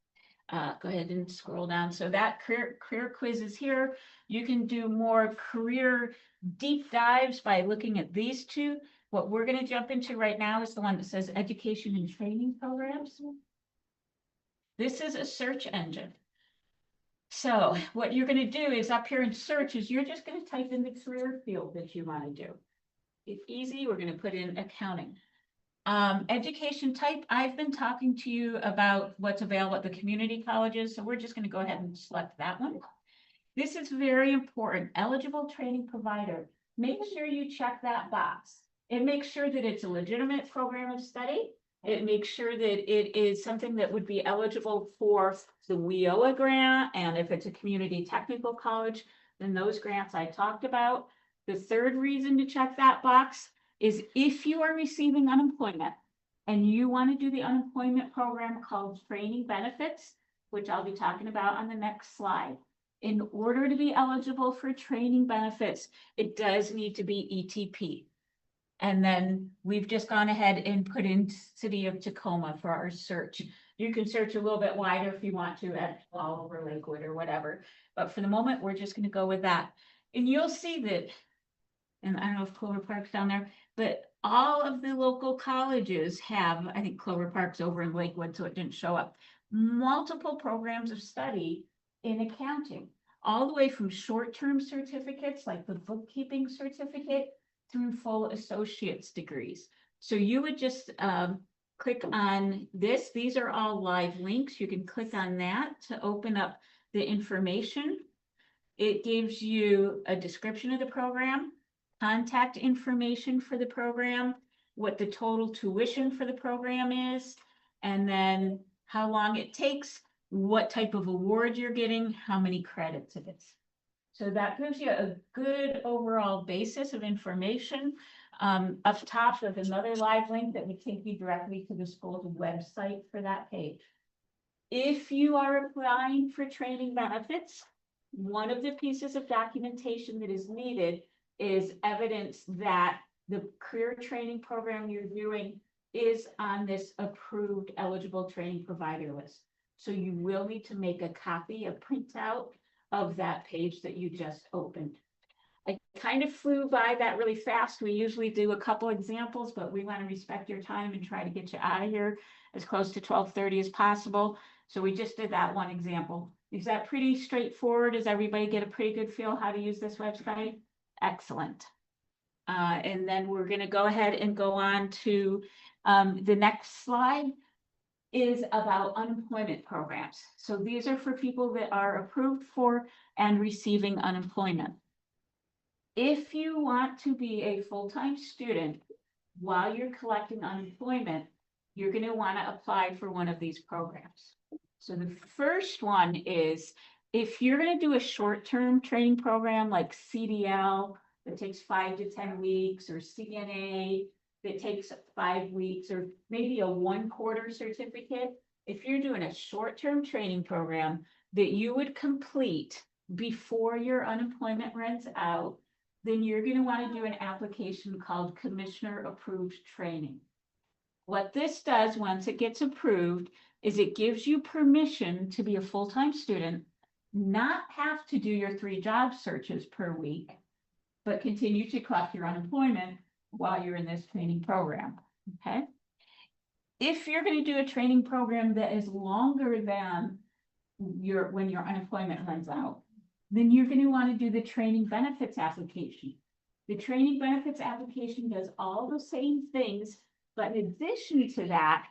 Go ahead and scroll down. So that career quiz is here. You can do more career deep dives by looking at these two. What we're going to jump into right now is the one that says education and training programs. This is a search engine. So what you're going to do is up here in search is you're just going to type in the career field that you want to do. It's easy. We're going to put in accounting. Education type, I've been talking to you about what's available at the community colleges, so we're just going to go ahead and select that one. This is very important. Eligible training provider. Make sure you check that box. It makes sure that it's a legitimate program of study. It makes sure that it is something that would be eligible for the WIOA grant, and if it's a community technical college, then those grants I talked about. The third reason to check that box is if you are receiving unemployment and you want to do the unemployment program called training benefits, which I'll be talking about on the next slide. In order to be eligible for training benefits, it does need to be ETP. And then we've just gone ahead and put in City of Tacoma for our search. You can search a little bit wider if you want to at all over Lakewood or whatever. But for the moment, we're just going to go with that. And you'll see that, and I don't know if Clover Park's down there, but all of the local colleges have, I think Clover Park's over in Lakewood, so it didn't show up, multiple programs of study in accounting, all the way from short-term certificates like the bookkeeping certificate through full associate's degrees. So you would just click on this. These are all live links. You can click on that to open up the information. It gives you a description of the program, contact information for the program, what the total tuition for the program is, and then how long it takes, what type of award you're getting, how many credits it is. So that gives you a good overall basis of information. Up top, there's another live link that would take you directly to the school's website for that page. If you are applying for training benefits, one of the pieces of documentation that is needed is evidence that the career training program you're doing is on this approved eligible training provider list. So you will need to make a copy, a printout of that page that you just opened. I kind of flew by that really fast. We usually do a couple examples, but we want to respect your time and try to get you out of here as close to 12:30 as possible. So we just did that one example. Is that pretty straightforward? Does everybody get a pretty good feel how to use this website? Excellent. And then we're going to go ahead and go on to the next slide is about unemployment programs. So these are for people that are approved for and receiving unemployment. If you want to be a full-time student while you're collecting unemployment, you're going to want to apply for one of these programs. So the first one is if you're going to do a short-term training program like CDL that takes 5 to 10 weeks, or CNA that takes 5 weeks, or maybe a 1/4 certificate. If you're doing a short-term training program that you would complete before your unemployment runs out, then you're going to want to do an application called Commissioner Approved Training. What this does once it gets approved is it gives you permission to be a full-time student, not have to do your 3 job searches per week, but continue to collect your unemployment while you're in this training program, okay? If you're going to do a training program that is longer than when your unemployment runs out, then you're going to want to do the training benefits application. The training benefits application does all the same things, but in addition to that,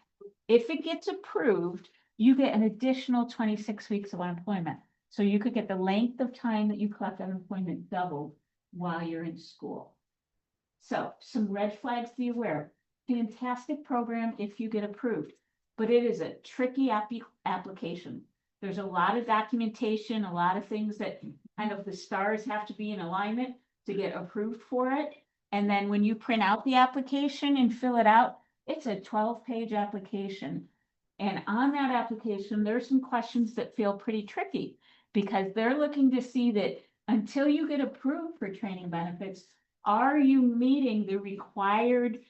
if it gets approved, you get an additional 26 weeks of unemployment. So you could get the length of time that you collect unemployment doubled while you're in school. So some red flags to be aware of. Fantastic program if you get approved, but it is a tricky application. There's a lot of documentation, a lot of things that kind of the stars have to be in alignment to get approved for it. And then when you print out the application and fill it out, it's a 12-page application. And on that application, there's some questions that feel pretty tricky because they're looking to see that until you get approved for training benefits, are you meeting the required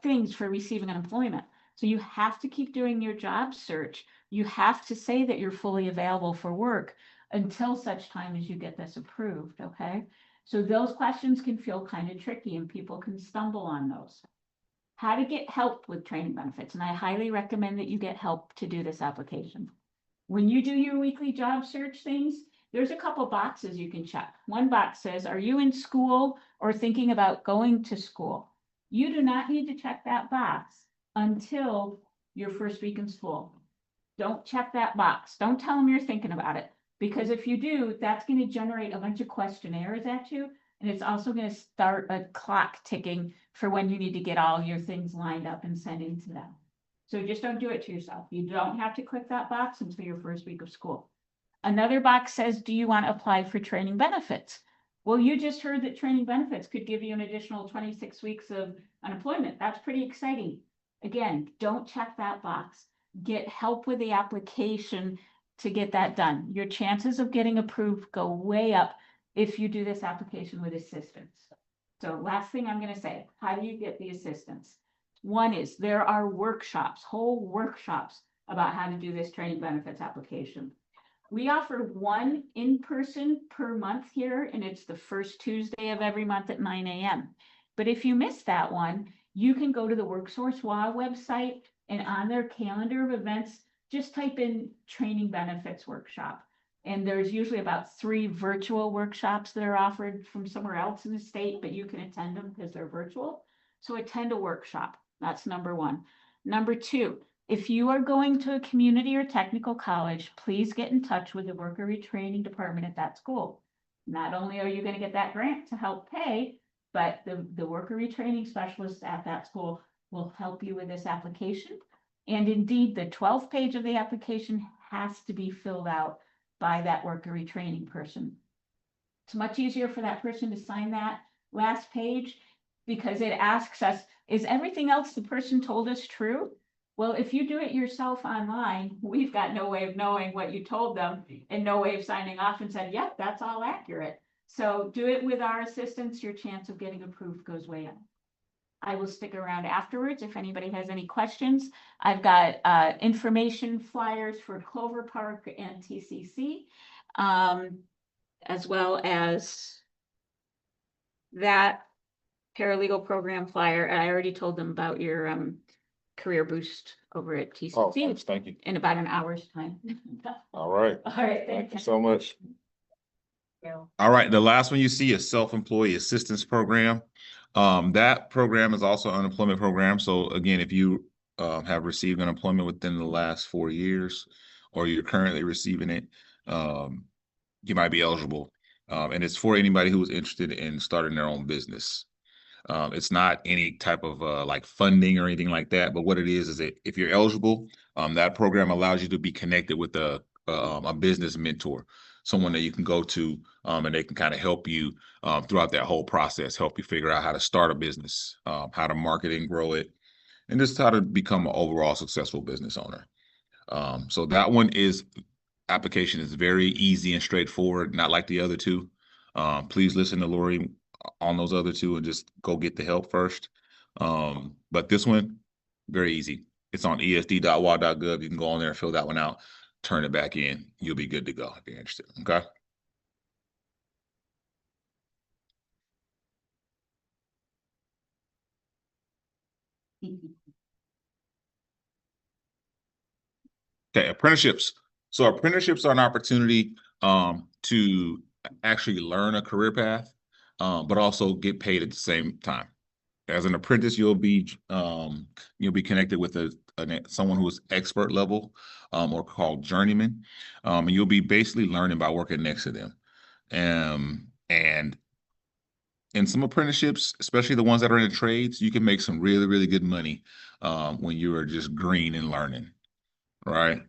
things for receiving unemployment? So you have to keep doing your job search. You have to say that you're fully available for work until such time as you get this approved, okay? So those questions can feel kind of tricky and people can stumble on those. How to get help with training benefits, and I highly recommend that you get help to do this application. When you do your weekly job search things, there's a couple boxes you can check. One box says, are you in school or thinking about going to school? You do not need to check that box until your first week in school. Don't check that box. Don't tell them you're thinking about it. Because if you do, that's going to generate a bunch of questionnaires at you. And it's also going to start a clock ticking for when you need to get all your things lined up and sent in to them. So just don't do it to yourself. You don't have to click that box until your first week of school. Another box says, do you want to apply for training benefits? Well, you just heard that training benefits could give you an additional 26 weeks of unemployment. That's pretty exciting. Again, don't check that box. Get help with the application to get that done. Your chances of getting approved go way up if you do this application with assistance. So last thing I'm going to say, how do you get the assistance? One is there are workshops, whole workshops about how to do this training benefits application. We offer one in-person per month here, and it's the first Tuesday of every month at 9 a.m. But if you miss that one, you can go to the Worksource WA website, and on their calendar of events, just type in training benefits workshop. And there's usually about 3 virtual workshops that are offered from somewhere else in the state, but you can attend them because they're virtual. So attend a workshop. That's number one. Number two, if you are going to a community or technical college, please get in touch with the worker retraining department at that school. Not only are you going to get that grant to help pay, but the worker retraining specialists at that school will help you with this application. And indeed, the 12th page of the application has to be filled out by that worker retraining person. It's much easier for that person to sign that last page because it asks us, is everything else the person told us true? Well, if you do it yourself online, we've got no way of knowing what you told them and no way of signing off and said, yep, that's all accurate. So do it with our assistance, your chance of getting approved goes way up. I will stick around afterwards if anybody has any questions. I've got information flyers for Clover Park and TCC, as well as that paralegal program flyer. And I already told them about your career boost over at TCC. Oh, thank you. In about an hour's time. All right. All right. Thank you so much. Yeah. All right. The last one you see is self-employee assistance program. That program is also an unemployment program. So again, if you have received unemployment within the last 4 years, or you're currently receiving it, you might be eligible. And it's for anybody who is interested in starting their own business. It's not any type of like funding or anything like that. But what it is that if you're eligible, that program allows you to be connected with a business mentor, someone that you can go to, and they can kind of help you throughout that whole process, help you figure out how to start a business, how to market and grow it, and just how to become an overall successful business owner. So that one application is very easy and straightforward, not like the other two. Please listen to Lori on those other two and just go get the help first. But this one, very easy. It's on esd.wa.gov. You can go on there and fill that one out, turn it back in. You'll be good to go if you're interested. Okay. Okay, apprenticeships. So apprenticeships are an opportunity to actually learn a career path, but also get paid at the same time. As an apprentice, you'll be connected with someone who is expert level, or called journeyman, and you'll be basically learning by working next to them. And in some apprenticeships, especially the ones that are in the trades, you can make some really, really good money when you are just green and learning, right?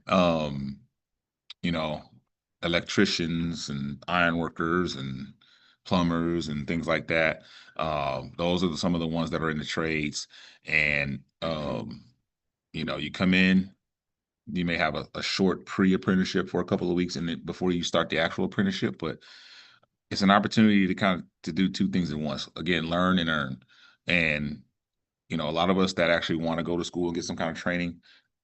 Electricians and iron workers and plumbers and things like that. Those are some of the ones that are in the trades. And, You know, you come in, you may have a short pre-apprenticeship for a couple of weeks and then before you start the actual apprenticeship, but it's an opportunity to kind of to do two things at once. Again, learn and earn. And you know, a lot of us that actually want to go to school and get some kind of training,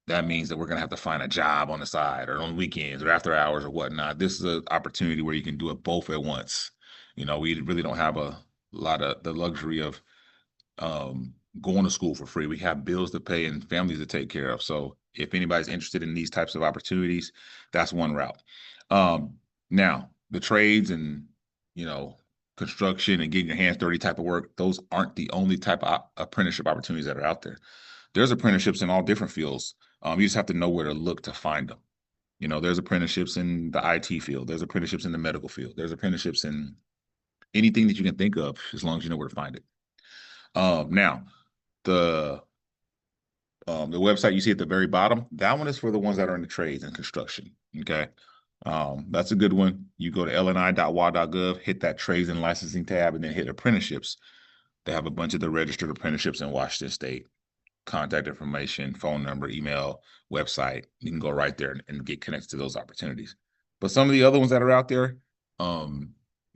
that means that we're going to have to find a job on the side or on weekends or after hours or whatnot. This is an opportunity where you can do it both at once. You know, we really don't have a lot of the luxury of going to school for free. We have bills to pay and families to take care of. So if anybody's interested in these types of opportunities, that's one route. Now the trades and, you know, construction and getting your hands dirty type of work, those aren't the only type of apprenticeship opportunities that are out there. There's apprenticeships in all different fields. You just have to know where to look to find them. You know, there's apprenticeships in the IT field. There's apprenticeships in the medical field. There's apprenticeships in anything that you can think of, as long as you know where to find it. Now, the website you see at the very bottom, that one is for the ones that are in the trades and construction. Okay. That's a good one. You go to lni.wa.gov, hit that trades and licensing tab, and then hit apprenticeships. They have a bunch of the registered apprenticeships in Washington State. Contact information, phone number, email, website. You can go right there and get connected to those opportunities. But some of the other ones that are out there,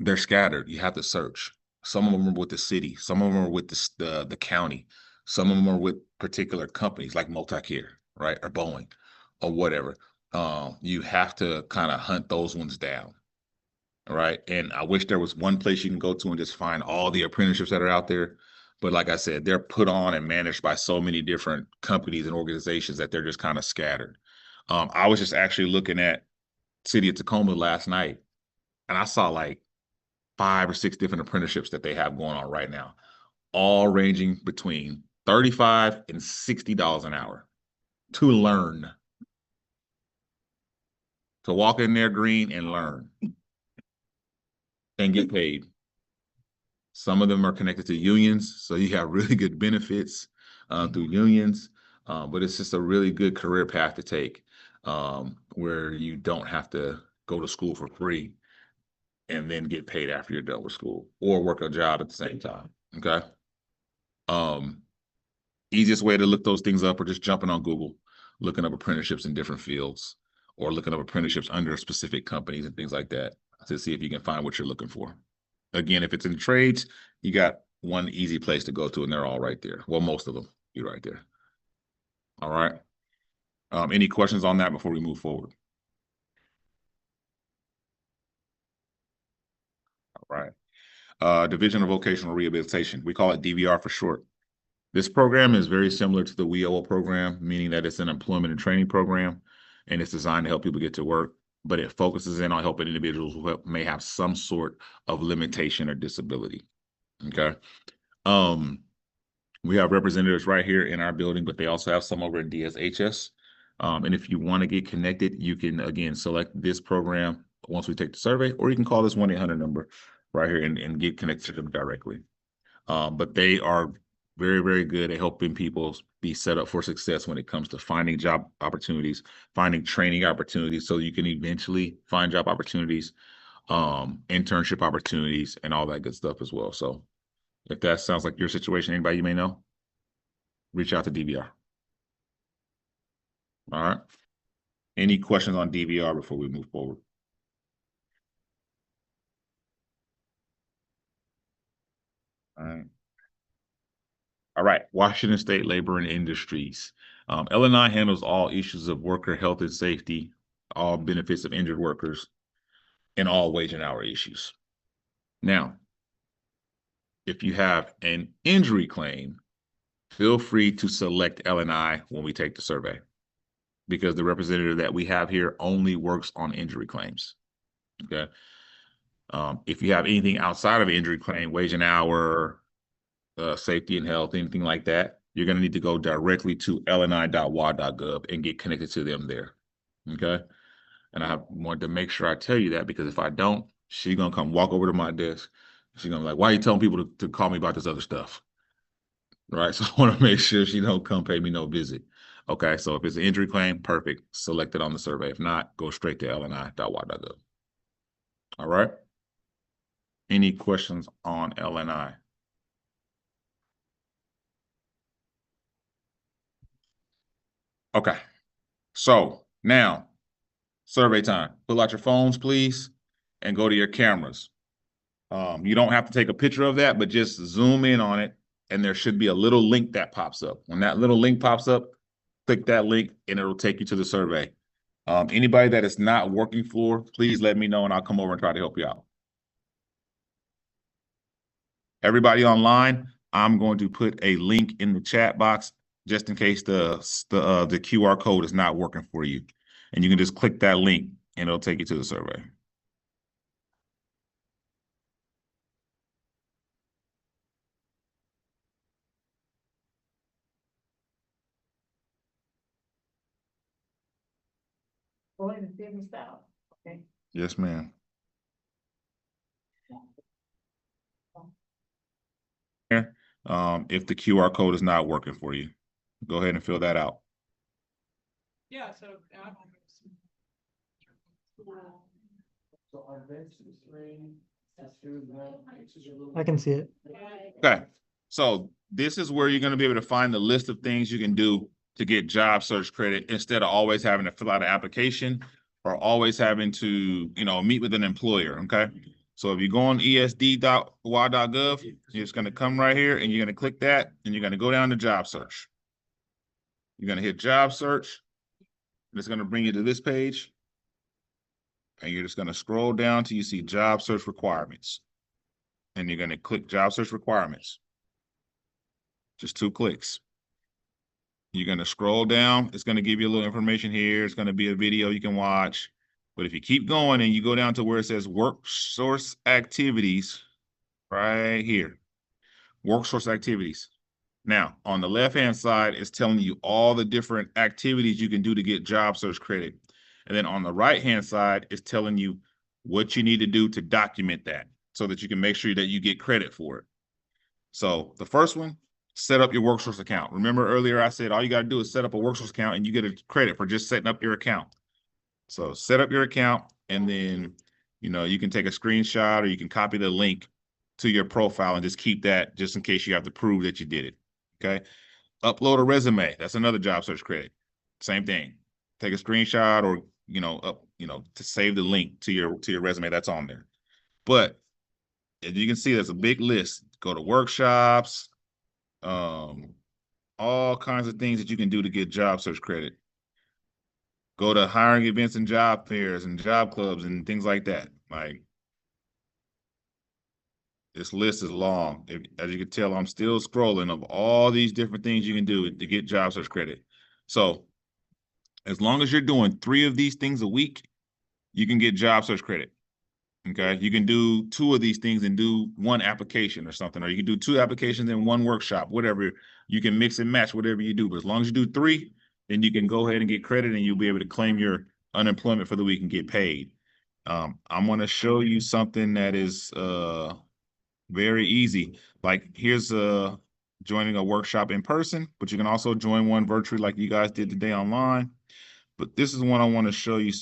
they're scattered. You have to search. Some of them are with the city. Some of them are with the county. Some of them are with particular companies like Multicare, right, or Boeing, or whatever. You have to kind of hunt those ones down, right? And I wish there was one place you can go to and just find all the apprenticeships that are out there. But like I said, they're put on and managed by so many different companies and organizations that they're just kind of scattered. I was just actually looking at City of Tacoma last night, and I saw like 5 or 6 different apprenticeships that they have going on right now, all ranging between $35 and $60 an hour to learn, to walk in there green and learn and get paid. Some of them are connected to unions, so you have really good benefits through unions, but it's just a really good career path to take, where you don't have to go to school for free and then get paid after you're done with school or work a job at the same time, okay? Easiest way to look those things up are just jumping on Google, looking up apprenticeships in different fields or looking up apprenticeships under specific companies and things like that to see if you can find what you're looking for. Again, if it's in trades, you got one easy place to go to, and they're all right there. Well, most of them, you're right there. All right. Any questions on that before we move forward? All right. Division of Vocational Rehabilitation. We call it DVR for short. This program is very similar to the WIOA program, meaning that it's an employment and training program, and it's designed to help people get to work, but it focuses in on helping individuals who may have some sort of limitation or disability. Okay. We have representatives right here in our building, but they also have some over in DSHS. And if you want to get connected, you can, again, select this program once we take the survey, or you can call this 1-800 number right here and get connected to them directly. But they are very, very good at helping people be set up for success when it comes to finding job opportunities, finding training opportunities so you can eventually find job opportunities, internship opportunities, and all that good stuff as well. So if that sounds like your situation, anybody you may know, reach out to DVR. All right. Any questions on DVR before we move forward? All right. All right, Washington State Labor and Industries. L&I handles all issues of worker health and safety, all benefits of injured workers, and all wage and hour issues. Now, if you have an injury claim, feel free to select L&I when we take the survey, because the representative that we have here only works on injury claims, okay? If you have anything outside of an injury claim, wage and hour, safety and health, anything like that, you're going to need to go directly to lni.wa.gov and get connected to them there. Okay. And I wanted to make sure I tell you that, because if I don't, she's going to come walk over to my desk. She's going to be like, why are you telling people to call me about this other stuff? Right. So I want to make sure she don't come pay me no visit. Okay. So if it's an injury claim, perfect. Select it on the survey. If not, go straight to lni.wa.gov. All right. Any questions on LNI? Okay. So now, survey time. Pull out your phones, please, and go to your cameras. You don't have to take a picture of that, but just zoom in on it, and there should be a little link that pops up. When that little link pops up, click that link, and it'll take you to the survey. Anybody that is not working for, please let me know, and I'll come over and try to help you out. Everybody online, I'm going to put a link in the chat box just in case the QR code is not working for you. And you can just click that link and it'll take you to the survey. Go ahead and fill this out, okay? Yes, ma'am. If the QR code is not working for you, go ahead and fill that out. Yeah, so. So our bench is 3. I can see it. Okay, so this is where you're going to be able to find the list of things you can do to get job search credit instead of always having to fill out an application or always having to, meet with an employer. Okay, so if you go on esd.wa.gov, you're just going to come right here and you're going to click that and you're going to go down to job search. You're going to hit job search. And it's going to bring you to this page. And you're just going to scroll down till you see job search requirements. And you're going to click job search requirements. Just 2 clicks. You're going to scroll down. It's going to give you a little information here. It's going to be a video you can watch. But if you keep going and you go down to where it says Worksource Activities, right here, Worksource Activities. Now, on the left-hand side, it's telling you all the different activities you can do to get job search credit. And then on the right-hand side, it's telling you what you need to do to document that so that you can make sure that you get credit for it. So the first one, set up your Worksource account. Remember earlier I said all you got to do is set up a Worksource account and you get a credit for just setting up your account. So set up your account and then, you can take a screenshot or you can copy the link to your profile and just keep that just in case you have to prove that you did it. Okay. Upload a resume. That's another job search credit. Same thing. Take a screenshot or, to save the link to your resume that's on there. But as you can see, there's a big list. Go to workshops, all kinds of things that you can do to get job search credit. Go to hiring events and job fairs and job clubs and things like that. Like, this list is long. As you can tell, I'm still scrolling of all these different things you can do to get job search credit. So as long as you're doing 3 of these things a week, you can get job search credit. Okay. You can do 2 of these things and do 1 application or something, or you can do 2 applications and 1 workshop, whatever. You can mix and match whatever you do. But as long as you do 3, then you can go ahead and get credit and you'll be able to claim your unemployment for the week and get paid. I'm going to show you something that is very easy. Like, here's joining a workshop in person, but you can also join one virtually like you guys did today online. But this is one I want to show you.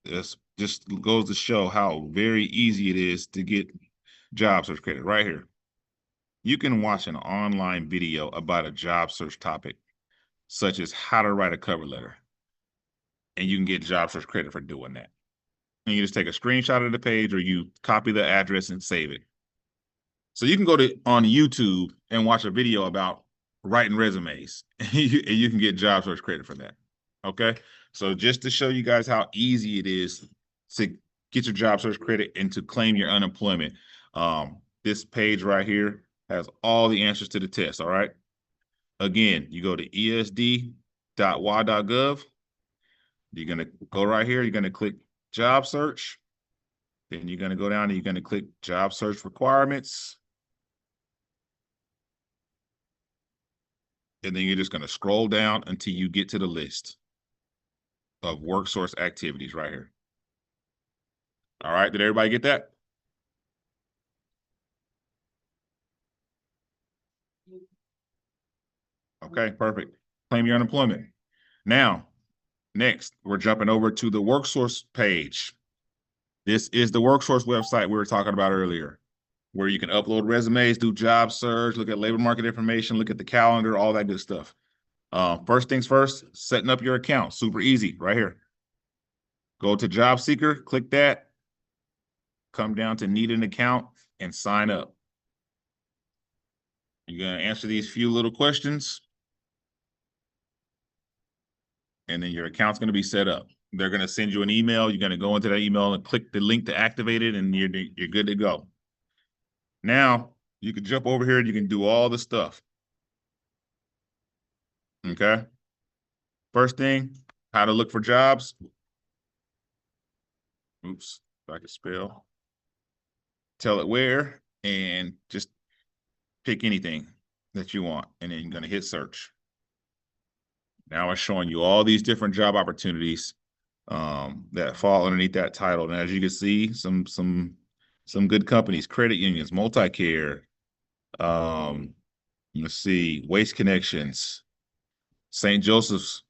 This just goes to show how very easy it is to get job search credit right here. You can watch an online video about a job search topic, such as how to write a cover letter. And you can get job search credit for doing that. And you just take a screenshot of the page or you copy the address and save it. So you can go on YouTube and watch a video about writing resumes and you can get job search credit for that. Okay. So just to show you guys how easy it is to get your job search credit and to claim your unemployment. This page right here has all the answers to the test. All right. Again, you go to esd.wa.gov. You're going to go right here. You're going to click job search. Then you're going to go down and you're going to click job search requirements. And then you're just going to scroll down until you get to the list of Worksource activities right here. All right, did everybody get that? Okay, perfect. Claim your unemployment. Now, next, we're jumping over to the Worksource page. This is the Worksource website we were talking about earlier, where you can upload resumes, do job search, look at labor market information, look at the calendar, all that good stuff. First things first, setting up your account, super easy right here. Go to Job Seeker, click that, come down to need an account and sign up. You're gonna answer these few little questions. And then your account's gonna be set up. They're gonna send you an email. You're gonna go into that email and click the link to activate it, and you're good to go. Now, you can jump over here and you can do all the stuff. Okay? First thing, how to look for jobs. Oops, if I can spell. Tell it where, and just pick anything that you want, and then you're gonna hit search. Now it's showing you all these different job opportunities that fall underneath that title. And as you can see, some good companies, credit unions, multi-care, let's see, Waste Connections, St. Joseph's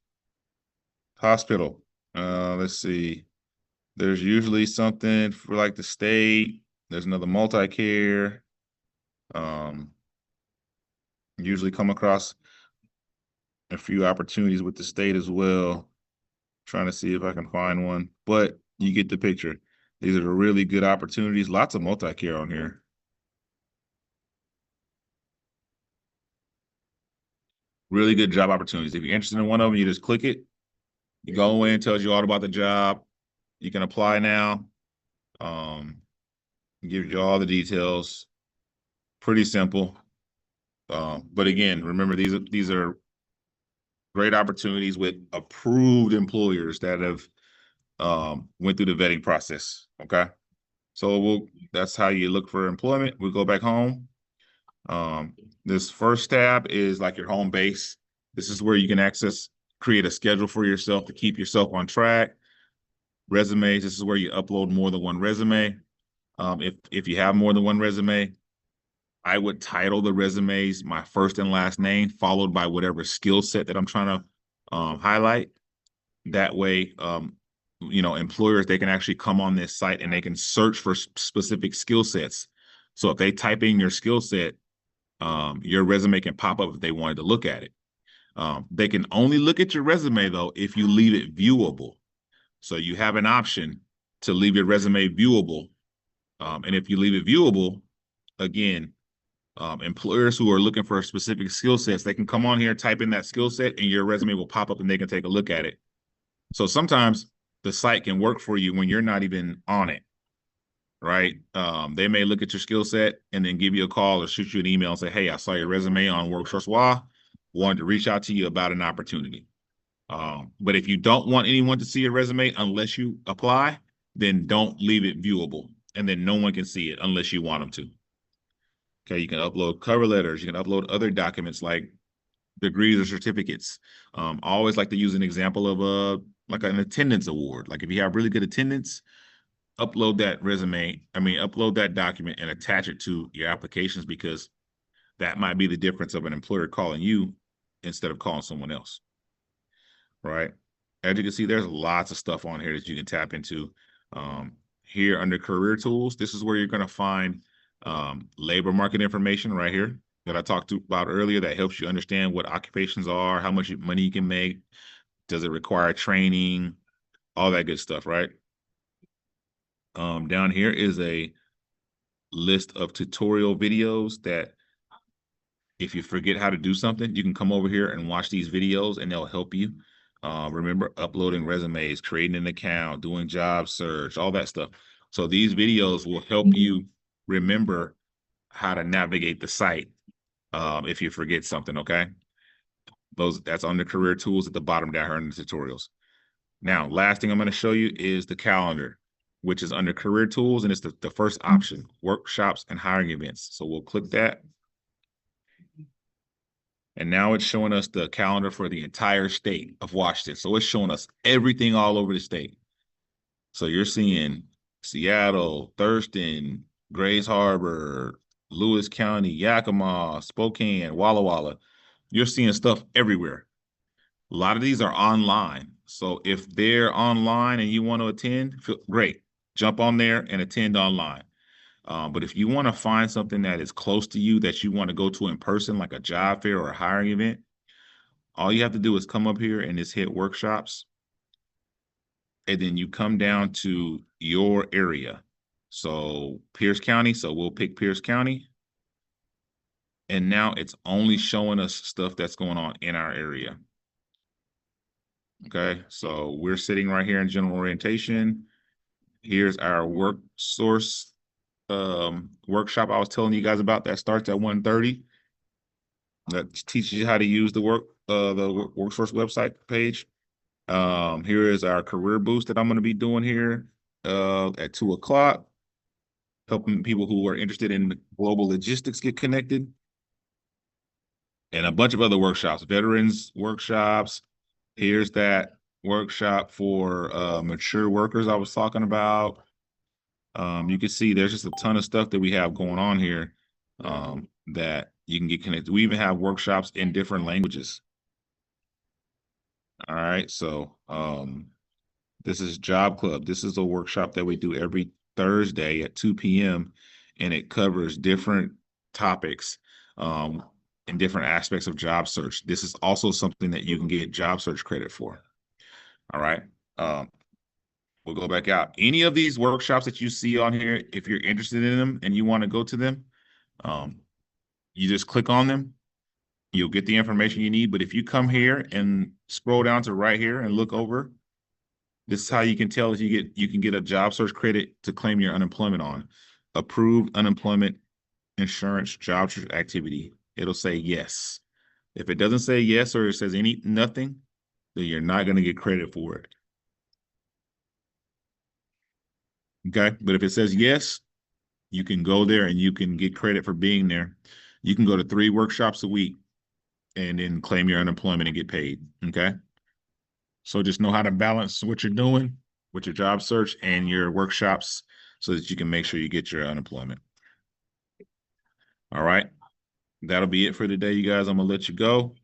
Hospital. Let's see. There's usually something for like the state. There's another multi-care. Usually come across a few opportunities with the state as well. Trying to see if I can find one, but you get the picture. These are the really good opportunities. Lots of multi-care on here. Really good job opportunities. If you're interested in one of them, you just click it. You go in, tells you all about the job. You can apply now. Gives you all the details. Pretty simple. But again, remember these are great opportunities with approved employers that have went through the vetting process. Okay. So that's how you look for employment. We'll go back home. This first tab is like your home base. This is where you can create a schedule for yourself to keep yourself on track. Resumes, this is where you upload more than one resume. If you have more than one resume, I would title the resumes my first and last name, followed by whatever skill set that I'm trying to highlight. That way, employers, they can actually come on this site and they can search for specific skill sets. So if they type in your skill set, your resume can pop up if they wanted to look at it. They can only look at your resume, though, if you leave it viewable. So you have an option to leave your resume viewable. And if you leave it viewable, again, employers who are looking for specific skill sets, they can come on here, type in that skill set, and your resume will pop up and they can take a look at it. So sometimes the site can work for you when you're not even on it, right? They may look at your skill set and then give you a call or shoot you an email and say, hey, I saw your resume on Worksource Orientation, wanted to reach out to you about an opportunity. But if you don't want anyone to see your resume unless you apply, then don't leave it viewable, and then no one can see it unless you want them to. Okay, you can upload cover letters, you can upload other documents like degrees or certificates. I always like to use an example of like an attendance award. Like if you have really good attendance, upload that upload that document and attach it to your applications, because that might be the difference of an employer calling you instead of calling someone else, right? As you can see, there's lots of stuff on here that you can tap into. Here under career tools, this is where you're going to find labor market information right here that I talked about earlier that helps you understand what occupations are, how much money you can make, does it require training, all that good stuff, right? Down here is a list of tutorial videos that if you forget how to do something, you can come over here and watch these videos and they'll help you. Remember uploading resumes, creating an account, doing job search, all that stuff. So these videos will help you remember how to navigate the site if you forget something, okay? That's under career tools at the bottom down here in the tutorials. Now, last thing I'm going to show you is the calendar, which is under career tools, and it's the first option, workshops and hiring events. So we'll click that. And now it's showing us the calendar for the entire state of Washington. So it's showing us everything all over the state. So you're seeing Seattle, Thurston, Grays Harbor, Lewis County, Yakima, Spokane, Walla Walla. You're seeing stuff everywhere. A lot of these are online. So if they're online and you want to attend, great. Jump on there and attend online. But if you want to find something that is close to you that you want to go to in person, like a job fair or a hiring event, All you have to do is come up here and just hit workshops. And then you come down to your area. So Pierce County, so we'll pick Pierce County. And now it's only showing us stuff that's going on in our area. Okay, so we're sitting right here in general orientation. Here's our Worksource workshop I was telling you guys about that starts at 1:30. That teaches you how to use the Worksource website page. Here is our career boost that I'm going to be doing here at 2:00, helping people who are interested in global logistics get connected. And a bunch of other workshops, veterans workshops. Here's that workshop for mature workers I was talking about. You can see there's just a ton of stuff that we have going on here that you can get connected. We even have workshops in different languages. All right, so this is Job Club. This is a workshop that we do every Thursday at 2 p.m. and it covers different topics in different aspects of job search. This is also something that you can get job search credit for. All right. We'll go back out. Any of these workshops that you see on here, if you're interested in them and you want to go to them, you just click on them. You'll get the information you need. But if you come here and scroll down to right here and look over, this is how you can tell if you can get a job search credit to claim your unemployment on. Approved unemployment insurance job search activity. It'll say yes. If it doesn't say yes or it says nothing, then you're not going to get credit for it. Okay, but if it says yes, you can go there and you can get credit for being there. You can go to 3 workshops a week and then claim your unemployment and get paid. Okay. So just know how to balance what you're doing with your job search and your workshops so that you can make sure you get your unemployment. All right. That'll be it for today, you guys. I'm gonna let you go.